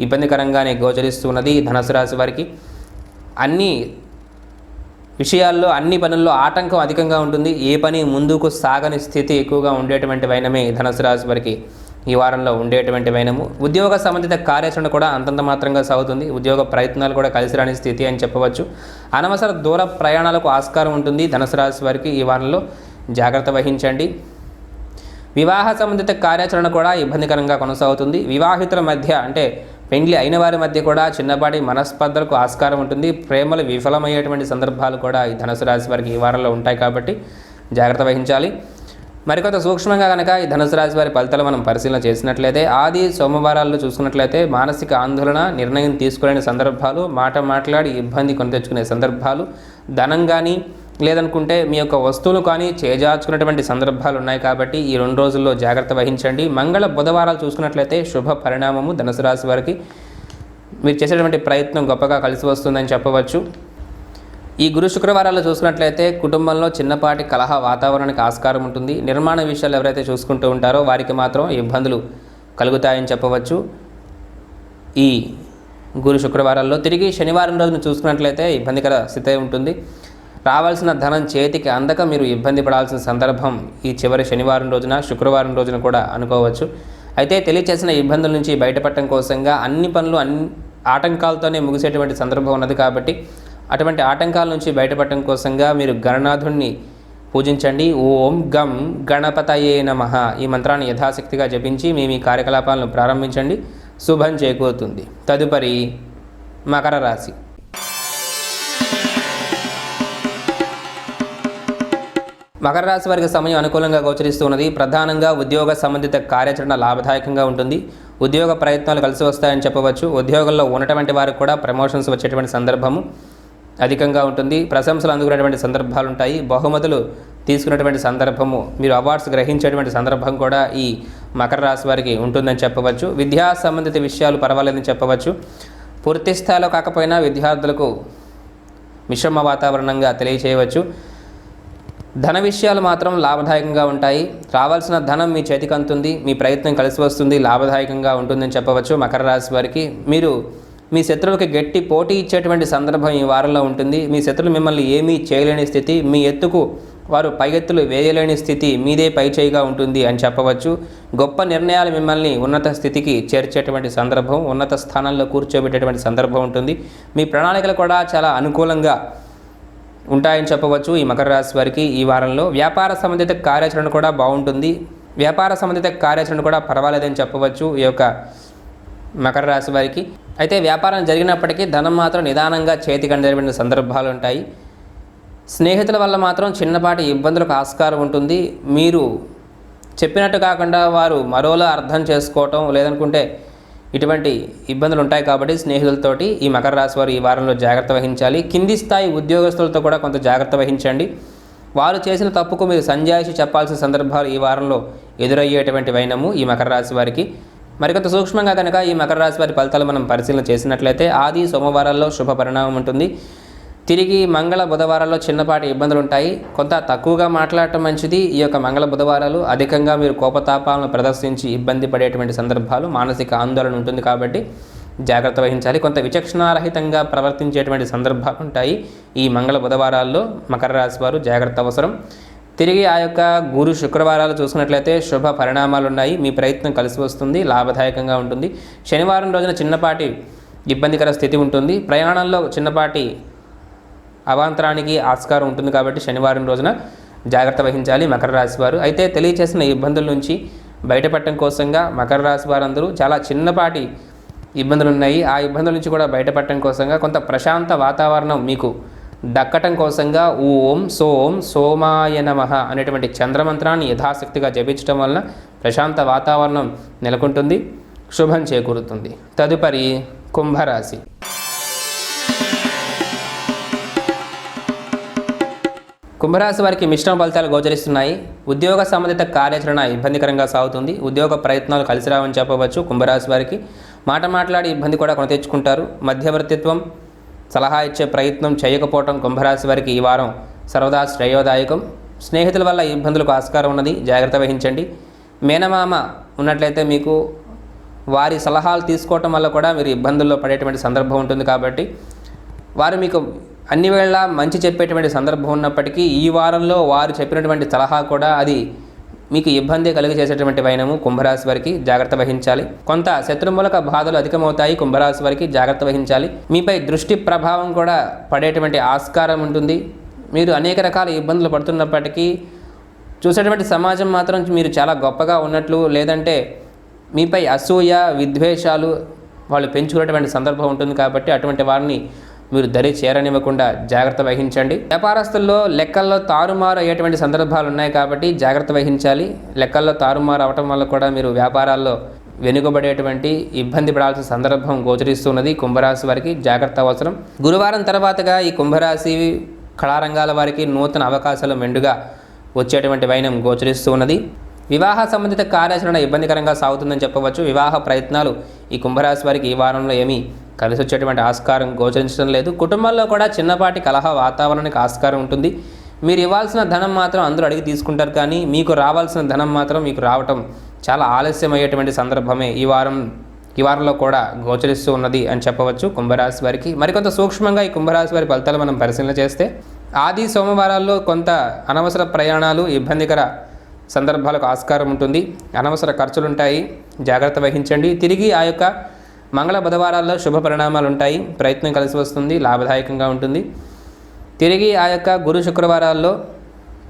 [SPEAKER 1] ఇబ్బందికరంగానే గోచరిస్తున్నది ధనుసు రాశి వారికి. అన్ని విషయాల్లో అన్ని పనుల్లో ఆటంకం అధికంగా ఉంటుంది. ఏ పని ముందుకు సాగని స్థితి ఎక్కువగా ఉండేటువంటి వైనమే ధనుసు రాశి వారికి ఈ వారంలో ఉండేటువంటి వైనము. ఉద్యోగ సంబంధిత కార్యాచరణ కూడా అంతంత మాత్రంగా సాగుతుంది. ఉద్యోగ ప్రయత్నాలు కూడా కలిసి రాని స్థితి అని చెప్పవచ్చు. అనవసర దూర ప్రయాణాలకు ఆస్కారం ఉంటుంది ధనుసు రాశి వారికి. ఈ వారంలో జాగ్రత్త వహించండి. వివాహ సంబంధిత కార్యాచరణ కూడా ఇబ్బందికరంగా కొనసాగుతుంది. వివాహితుల మధ్య అంటే పెండ్లి అయిన వారి మధ్య కూడా చిన్నపాటి మనస్పర్ధలకు ఆస్కారం ఉంటుంది. ప్రేమలు విఫలమయ్యేటువంటి సందర్భాలు కూడా ఈ ధనుసు రాశి వారికి ఈ వారంలో ఉంటాయి కాబట్టి జాగ్రత్త వహించాలి. మరికొంత సూక్ష్మంగా కనుక ఈ ధనుసు రాశి వారి ఫలితాలు మనం పరిశీలన చేసినట్లయితే ఆది సోమవారాల్లో చూసుకున్నట్లయితే మానసిక ఆందోళన, నిర్ణయం తీసుకోలేని సందర్భాలు, మాట్లాడి ఇబ్బంది కొని తెచ్చుకునే సందర్భాలు, ధనం కానీ లేదనుకుంటే మీ యొక్క వస్తువులు కానీ చేజార్చుకున్నటువంటి సందర్భాలు ఉన్నాయి కాబట్టి ఈ 2 రోజుల్లో జాగ్రత్త వహించండి. మంగళ బుధవారాలు చూసుకున్నట్లయితే శుభ పరిణామము ధనుసు రాశి వారికి. మీరు చేసేటువంటి ప్రయత్నం గొప్పగా కలిసి వస్తుందని చెప్పవచ్చు. ఈ గురు శుక్రవారాలు చూసుకున్నట్లయితే కుటుంబంలో చిన్నపాటి కలహ వాతావరణానికి ఆస్కారం ఉంటుంది. నిర్మాణ విషయాలు ఎవరైతే చూసుకుంటూ ఉంటారో వారికి మాత్రం ఇబ్బందులు కలుగుతాయని చెప్పవచ్చు ఈ గురు శుక్రవారాల్లో. తిరిగి శనివారం రోజున చూసుకున్నట్లయితే ఇబ్బందికర స్థితి ఉంటుంది. రావాల్సిన ధనం చేతికి అందక మీరు ఇబ్బంది పడాల్సిన సందర్భం ఈ చివరి శనివారం రోజున, శుక్రవారం రోజున కూడా అనుకోవచ్చు. అయితే తెలియచేసిన ఇబ్బందుల నుంచి బయటపడటం కోసంగా అన్ని పనులు ఆటంకాలతోనే ముగిసేటువంటి సందర్భం ఉన్నది కాబట్టి అటువంటి ఆటంకాల నుంచి బయటపడటం కోసంగా మీరు గణనాథుణ్ణి పూజించండి. ఓం గం గణపతయే నమః ఈ మంత్రాన్ని యథాశక్తిగా జపించి మీ కార్యకలాపాలను ప్రారంభించండి, శుభం చేకూరుతుంది. తదుపరి మకర రాశి. మకర రాశి వారికి సమయం అనుకూలంగా గోచరిస్తున్నది. ప్రధానంగా ఉద్యోగ సంబంధిత కార్యాచరణ లాభదాయకంగా ఉంటుంది. ఉద్యోగ ప్రయత్నాలు కలిసి వస్తాయని చెప్పవచ్చు. ఉద్యోగంలో ఉన్నటువంటి వారికి కూడా ప్రమోషన్స్ వచ్చేటువంటి సందర్భము అధికంగా ఉంటుంది. ప్రశంసలు అందుకునేటువంటి సందర్భాలు ఉంటాయి. బహుమతులు తీసుకునేటువంటి సందర్భము, మీరు అవార్డ్స్ గ్రహించేటువంటి సందర్భం కూడా ఈ మకర రాశి వారికి ఉంటుందని చెప్పవచ్చు. విద్యా సంబంధిత విషయాలు పర్వాలేదని చెప్పవచ్చు. పూర్తి స్థాయిలో కాకపోయినా విద్యార్థులకు మిశ్రమ వాతావరణంగా తెలియచేయవచ్చు. ధన విషయాలు మాత్రం లాభదాయకంగా ఉంటాయి. రావాల్సిన ధనం మీ చేతికి అందుతుంది, మీ ప్రయత్నం కలిసి వస్తుంది, లాభదాయకంగా ఉంటుందని చెప్పవచ్చు. మకర రాశి వారికి మీరు మీ శత్రువులకి గట్టి పోటీ ఇచ్చేటువంటి సందర్భం ఈ వారంలో ఉంటుంది. మీ శత్రులు మిమ్మల్ని ఏమీ చేయలేని స్థితి, మీ ఎత్తుకు వారు పై ఎత్తులు వేయలేని స్థితి మీదే పై చేయిగా ఉంటుంది అని చెప్పవచ్చు. గొప్ప నిర్ణయాలు మిమ్మల్ని ఉన్నత స్థితికి చేర్చేటువంటి సందర్భం, ఉన్నత స్థానంలో కూర్చోబెట్టేటువంటి సందర్భం ఉంటుంది. మీ ప్రణాళికలు కూడా చాలా అనుకూలంగా ఉంటాయని చెప్పవచ్చు ఈ మకర రాశి వారికి. ఈ వారంలో వ్యాపార సంబంధిత కార్యాచరణ కూడా బాగుంటుంది. వ్యాపార సంబంధిత కార్యాచరణ కూడా పర్వాలేదని చెప్పవచ్చు ఈ యొక్క మకర రాశి వారికి. అయితే వ్యాపారం జరిగినప్పటికీ ధనం మాత్రం నిదానంగా చేతికి అందేటువంటి సందర్భాలు ఉంటాయి. స్నేహితుల వల్ల మాత్రం చిన్నపాటి ఇబ్బందులకు ఆస్కారం ఉంటుంది. మీరు చెప్పినట్టు కాకుండా వారు మరోలా అర్థం చేసుకోవటం, లేదనుకుంటే ఇటువంటి ఇబ్బందులు ఉంటాయి కాబట్టి స్నేహితులతోటి ఈ మకర రాశి వారు ఈ వారంలో జాగ్రత్త వహించాలి. కింది స్థాయి ఉద్యోగస్తులతో కూడా కొంత జాగ్రత్త వహించండి. వారు చేసిన తప్పుకు మీరు సంజాయిషి చెప్పాల్సిన సందర్భాలు ఈ వారంలో ఎదురయ్యేటువంటి వైనము ఈ మకర రాశి వారికి. మరికొంత సూక్ష్మంగా కనుక ఈ మకర రాశి వారి ఫలితాలు మనం పరిశీలన చేసినట్లయితే ఆది సోమవారాల్లో శుభ పరిణామం ఉంటుంది. తిరిగి మంగళ బుధవారాల్లో చిన్నపాటి ఇబ్బందులు ఉంటాయి. కొంత తక్కువగా మాట్లాడటం మంచిది. ఈ యొక్క మంగళ బుధవారాలు అధికంగా మీరు కోపతాపాలను ప్రదర్శించి ఇబ్బంది పడేటువంటి సందర్భాలు, మానసిక ఆందోళన ఉంటుంది కాబట్టి జాగ్రత్త వహించాలి. కొంత విచక్షణారహితంగా ప్రవర్తించేటువంటి సందర్భాలు ఉంటాయి. ఈ మంగళ బుధవారాల్లో మకర రాశి వారు జాగ్రత్త అవసరం. తిరిగి ఆ యొక్క గురు శుక్రవారాలు చూసుకున్నట్లయితే శుభ పరిణామాలు ఉన్నాయి. మీ ప్రయత్నం కలిసి వస్తుంది, లాభదాయకంగా ఉంటుంది. శనివారం రోజున చిన్నపాటి ఇబ్బందికర స్థితి ఉంటుంది. ప్రయాణంలో చిన్నపాటి అవాంతరానికి ఆస్కారం ఉంటుంది కాబట్టి శనివారం రోజున జాగ్రత్త వహించాలి మకర రాశి వారు. అయితే తెలియచేసిన ఇబ్బందుల నుంచి బయటపడటం కోసంగా మకర రాశి వారందరూ చాలా చిన్నపాటి ఇబ్బందులు ఉన్నాయి. ఆ ఇబ్బందుల నుంచి కూడా బయటపడటం కోసంగా కొంత ప్రశాంత వాతావరణం మీకు దక్కటం కోసంగా ఓం సోం సోమాయ నమః అనేటువంటి చంద్రమంత్రాన్ని యథాశక్తిగా జపించడం వలన ప్రశాంత వాతావరణం నెలకొంటుంది, శుభం చేకూరుతుంది. తదుపరి కుంభరాశి. కుంభరాశి వారికి మిశ్రమ ఫలితాలు గోచరిస్తున్నాయి. ఉద్యోగ సంబంధిత కార్యాచరణ ఇబ్బందికరంగా సాగుతుంది. ఉద్యోగ ప్రయత్నాలు కలిసి రావని చెప్పవచ్చు. కుంభరాశి వారికి మాట్లాడి ఇబ్బంది కూడా కొని తెచ్చుకుంటారు. మధ్యవర్తిత్వం, సలహా ఇచ్చే ప్రయత్నం చేయకపోవటం కుంభరాశి వారికి ఈ వారం సర్వదా శ్రేయోదాయకం. స్నేహితుల వల్ల ఇబ్బందులకు ఆస్కారం ఉన్నది, జాగ్రత్త వహించండి. మేనమామ ఉన్నట్లయితే మీకు వారి సలహాలు తీసుకోవటం వల్ల కూడా మీరు ఇబ్బందుల్లో పడేటువంటి సందర్భం ఉంటుంది కాబట్టి వారు మీకు అన్ని వేళ మంచి చెప్పేటువంటి సందర్భం ఉన్నప్పటికీ ఈ వారంలో వారు చెప్పినటువంటి సలహా కూడా అది మీకు ఇబ్బంది కలిగజేసేటువంటి వైనము కుంభరాశి వారికి జాగ్రత్త వహించాలి. కొంత శత్రుమూలక బాధలు అధికమవుతాయి. కుంభరాశి వారికి జాగ్రత్త వహించాలి. మీపై దృష్టి ప్రభావం కూడా పడేటువంటి ఆస్కారం ఉంటుంది. మీరు అనేక రకాల ఇబ్బందులు పడుతున్నప్పటికీ చూసేటువంటి సమాజం మాత్రం మీరు చాలా గొప్పగా ఉన్నట్లు, లేదంటే మీపై అసూయ విద్వేషాలు వాళ్ళు పెంచుకునేటువంటి సందర్భం ఉంటుంది కాబట్టి అటువంటి వారిని మీరు దరి చేరనివ్వకుండా జాగ్రత్త వహించండి. వ్యాపారస్తుల్లో లెక్కల్లో తారుమారు అయ్యేటువంటి సందర్భాలు ఉన్నాయి కాబట్టి జాగ్రత్త వహించాలి. లెక్కల్లో తారుమారు అవటం వల్ల కూడా మీరు వ్యాపారాల్లో వెనుకబడేటువంటి ఇబ్బంది పడాల్సిన సందర్భం గోచరిస్తున్నది. కుంభరాశి వారికి జాగ్రత్త అవసరం. గురువారం తర్వాతగా ఈ కుంభరాశి కళారంగాల వారికి నూతన అవకాశాలు మెండుగా వచ్చేటువంటి వైనం గోచరిస్తూ ఉన్నది. వివాహ సంబంధిత కార్యాచరణ ఇబ్బందికరంగా సాగుతుందని చెప్పవచ్చు. వివాహ ప్రయత్నాలు ఈ కుంభరాశి వారికి ఈ వారంలో ఏమీ కలిసి వచ్చేటువంటి ఆస్కారం గోచరించడం లేదు. కుటుంబంలో కూడా చిన్నపాటి కలహ వాతావరణానికి ఆస్కారం ఉంటుంది. మీరు ఇవ్వాల్సిన ధనం మాత్రం అందరూ అడిగి తీసుకుంటారు, కానీ మీకు రావాల్సిన ధనం మాత్రం మీకు రావటం చాలా ఆలస్యం అయ్యేటువంటి సందర్భమే ఈ వారంలో కూడా గోచరిస్తూ ఉన్నది అని చెప్పవచ్చు కుంభరాశి వారికి. మరికొంత సూక్ష్మంగా ఈ కుంభరాశి వారి ఫలితాలు మనం పరిశీలన చేస్తే ఆది సోమవారాల్లో కొంత అనవసర ప్రయాణాలు, ఇబ్బందికర సందర్భాలకు ఆస్కారం ఉంటుంది. అనవసర ఖర్చులు ఉంటాయి, జాగ్రత్త వహించండి. తిరిగి ఆ యొక్క మంగళ బుధవారాల్లో శుభ పరిణామాలు ఉంటాయి, ప్రయత్నం కలిసి వస్తుంది, లాభదాయకంగా ఉంటుంది. తిరిగి ఆ యొక్క గురు శుక్రవారాల్లో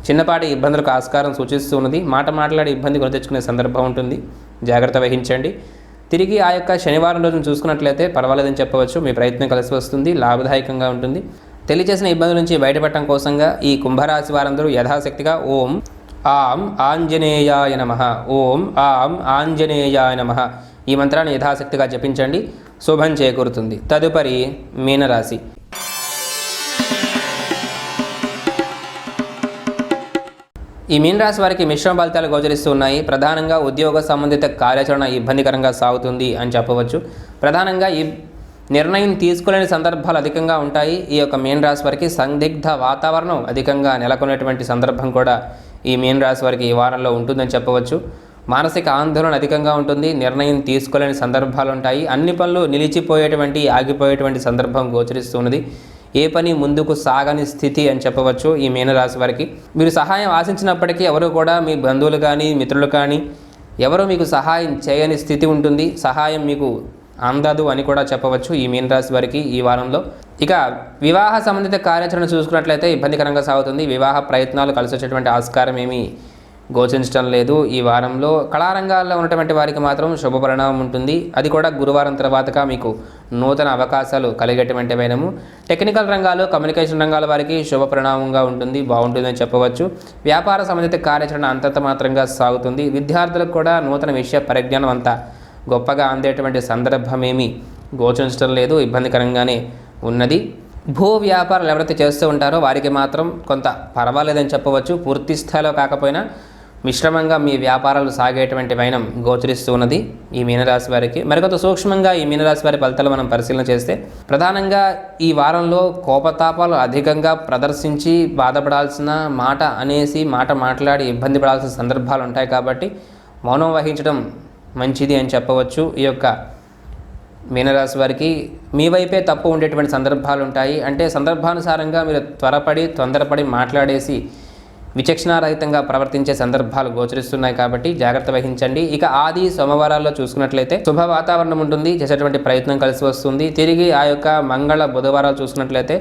[SPEAKER 1] చిన్నపాటి ఇబ్బందులకు ఆస్కారం సూచిస్తూ ఉన్నది. మాట్లాడి ఇబ్బంది కొని తెచ్చుకునే సందర్భం ఉంటుంది, జాగ్రత్త వహించండి. తిరిగి ఆ యొక్క శనివారం రోజున చూసుకున్నట్లయితే పర్వాలేదని చెప్పవచ్చు. మీ ప్రయత్నం కలిసి వస్తుంది, లాభదాయకంగా ఉంటుంది. తెలియచేసిన ఇబ్బందుల నుంచి బయటపడటం కోసంగా ఈ కుంభరాశి వారందరూ యథాశక్తిగా ఓం ఆం ఆంజనేయాయ నమః, ఓం ఆం ఆంజనేయాయ నమః ఈ మంత్రాన్ని యథాశక్తిగా జపించండి, శుభం చేకూరుతుంది. తదుపరి మీనరాశి. ఈ మీనరాశి వారికి మిశ్రమ ఫలితాలు గోచరిస్తూ ఉన్నాయి. ప్రధానంగా ఉద్యోగ సంబంధిత కార్యాచరణ ఇబ్బందికరంగా సాగుతుంది అని చెప్పవచ్చు. ప్రధానంగా ఈ నిర్ణయం తీసుకోలేని సందర్భాలు అధికంగా ఉంటాయి. ఈ యొక్క మీనరాశి వారికి సందిగ్ధ వాతావరణం అధికంగా నెలకొనేటువంటి సందర్భం కూడా ఈ మీనరాశి వారికి ఈ వారంలో ఉంటుందని చెప్పవచ్చు. మానసిక ఆందోళన అధికంగా ఉంటుంది. నిర్ణయం తీసుకోలేని సందర్భాలు ఉంటాయి. అన్ని పనులు నిలిచిపోయేటువంటి, ఆగిపోయేటువంటి సందర్భం గోచరిస్తున్నది. ఏ పని ముందుకు సాగని స్థితి అని చెప్పవచ్చు ఈ మీనరాశి వారికి. మీరు సహాయం ఆశించినప్పటికీ ఎవరు కూడా మీ బంధువులు కానీ మిత్రులు కానీ ఎవరు మీకు సహాయం చేయని స్థితి ఉంటుంది. సహాయం మీకు అందదు అని కూడా చెప్పవచ్చు ఈ మీనరాశి వారికి ఈ వారంలో. ఇక వివాహ సంబంధిత కార్యాచరణ చూసుకున్నట్లయితే ఇబ్బందికరంగా సాగుతుంది. వివాహ ప్రయత్నాలు కలిసి వచ్చేటువంటి ఆస్కారం ఏమీ గోచరించడం లేదు ఈ వారంలో. కళారంగాల్లో ఉన్నటువంటి వారికి మాత్రం శుభ పరిణామం ఉంటుంది. అది కూడా గురువారం తర్వాతగా మీకు నూతన అవకాశాలు కలిగేటువంటి వైనము. టెక్నికల్ రంగాలు, కమ్యూనికేషన్ రంగాల వారికి శుభ పరిణామంగా ఉంటుంది, బాగుంటుందని చెప్పవచ్చు. వ్యాపార సంబంధిత కార్యాచరణ అంతంత మాత్రంగా సాగుతుంది. విద్యార్థులకు కూడా నూతన విషయ పరిజ్ఞానం అంతా గొప్పగా అందేటువంటి సందర్భమేమీ గోచరించడం లేదు, ఇబ్బందికరంగానే ఉన్నది. భూ వ్యాపారాలు ఎవరైతే చేస్తూ ఉంటారో వారికి మాత్రం కొంత పర్వాలేదని చెప్పవచ్చు. పూర్తి స్థాయిలో కాకపోయినా మిశ్రమంగా మీ వ్యాపారాలు సాగేటువంటి వైనం గోచరిస్తూ ఉన్నది ఈ మీనరాశి వారికి. మరికొంత సూక్ష్మంగా ఈ మీనరాశి వారి ఫలితాలు మనం పరిశీలన చేస్తే, ప్రధానంగా ఈ వారంలో కోపతాపాలు అధికంగా ప్రదర్శించి బాధపడాల్సిన మాట మాట్లాడి ఇబ్బంది పడాల్సిన సందర్భాలు ఉంటాయి. కాబట్టి మౌనం వహించడం మంచిది అని చెప్పవచ్చు. ఈ యొక్క మీనరాశి వారికి మీ వైపే తప్పు ఉండేటువంటి సందర్భాలు ఉంటాయి. అంటే సందర్భానుసారంగా మీరు తొందరపడి మాట్లాడేసి విచక్షణారహితంగా ప్రవర్తించే సందర్భాలు గోచరిస్తున్నాయి. కాబట్టి జాగ్రత్త వహించండి. ఇక ఆది సోమవారాల్లో చూసుకున్నట్లయితే శుభ వాతావరణం ఉంటుంది, చేసేటువంటి ప్రయత్నం కలిసి వస్తుంది. తిరిగి ఆ యొక్క మంగళ బుధవారాలు చూసుకున్నట్లయితే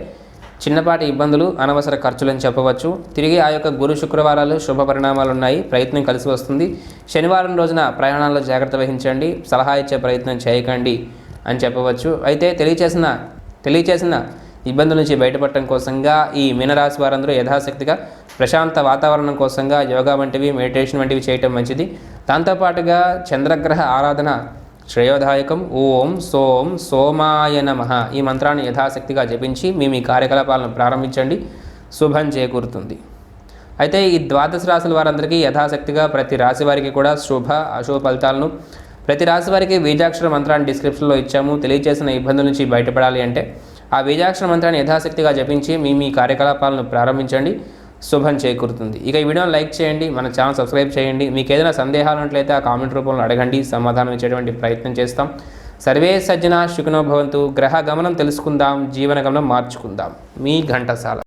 [SPEAKER 1] చిన్నపాటి ఇబ్బందులు, అనవసర ఖర్చులు అని చెప్పవచ్చు. తిరిగి ఆ యొక్క గురు శుక్రవారాలు శుభ పరిణామాలు ఉన్నాయి, ప్రయత్నం కలిసి వస్తుంది. శనివారం రోజున ప్రయాణాల్లో జాగ్రత్త వహించండి, సలహా ఇచ్చే ప్రయత్నం చేయకండి అని చెప్పవచ్చు. అయితే తెలియచేసిన ఇబ్బందుల నుంచి బయటపడటం కోసంగా ఈ మీనరాశి వారందరూ యథాశక్తిగా ప్రశాంత వాతావరణం కోసంగా యోగా వంటివి, మెడిటేషన్ వంటివి చేయటం మంచిది. దాంతోపాటుగా చంద్రగ్రహ ఆరాధన శ్రేయోదాయకం. ఓం సోం సోమాయ నమః ఈ మంత్రాన్ని యథాశక్తిగా జపించి మీ కార్యకలాపాలను ప్రారంభించండి, శుభం చేకూరుతుంది. అయితే ఈ ద్వాదశ రాశుల వారందరికీ యథాశక్తిగా ప్రతి రాశి వారికి కూడా శుభ అశుభ ఫలితాలను, ప్రతి రాశి వారికి బీజాక్షర మంత్రాన్ని డిస్క్రిప్షన్లో ఇచ్చాము. తెలియచేసిన ఇబ్బందుల నుంచి బయటపడాలి అంటే ఆ బీజాక్షర మంత్రాన్ని యథాశక్తిగా జపించి మీ కార్యకలాపాలను ప్రారంభించండి, శుభం చేకూరుతుంది. ఇక ఈ వీడియోని లైక్ చేయండి, మన ఛానల్ సబ్స్క్రైబ్ చేయండి. మీకు ఏదైనా సందేహాలు ఉన్నట్లయితే ఆ కామెంట్ రూపంలో అడగండి, సమాధానం ఇచ్చేటువంటి ప్రయత్నం చేస్తాం. సర్వే సజ్జన సుఖినో భవంతు. గ్రహ గమనం తెలుసుకుందాం, జీవన గమనం మార్చుకుందాం. మీ ఘంటసాల.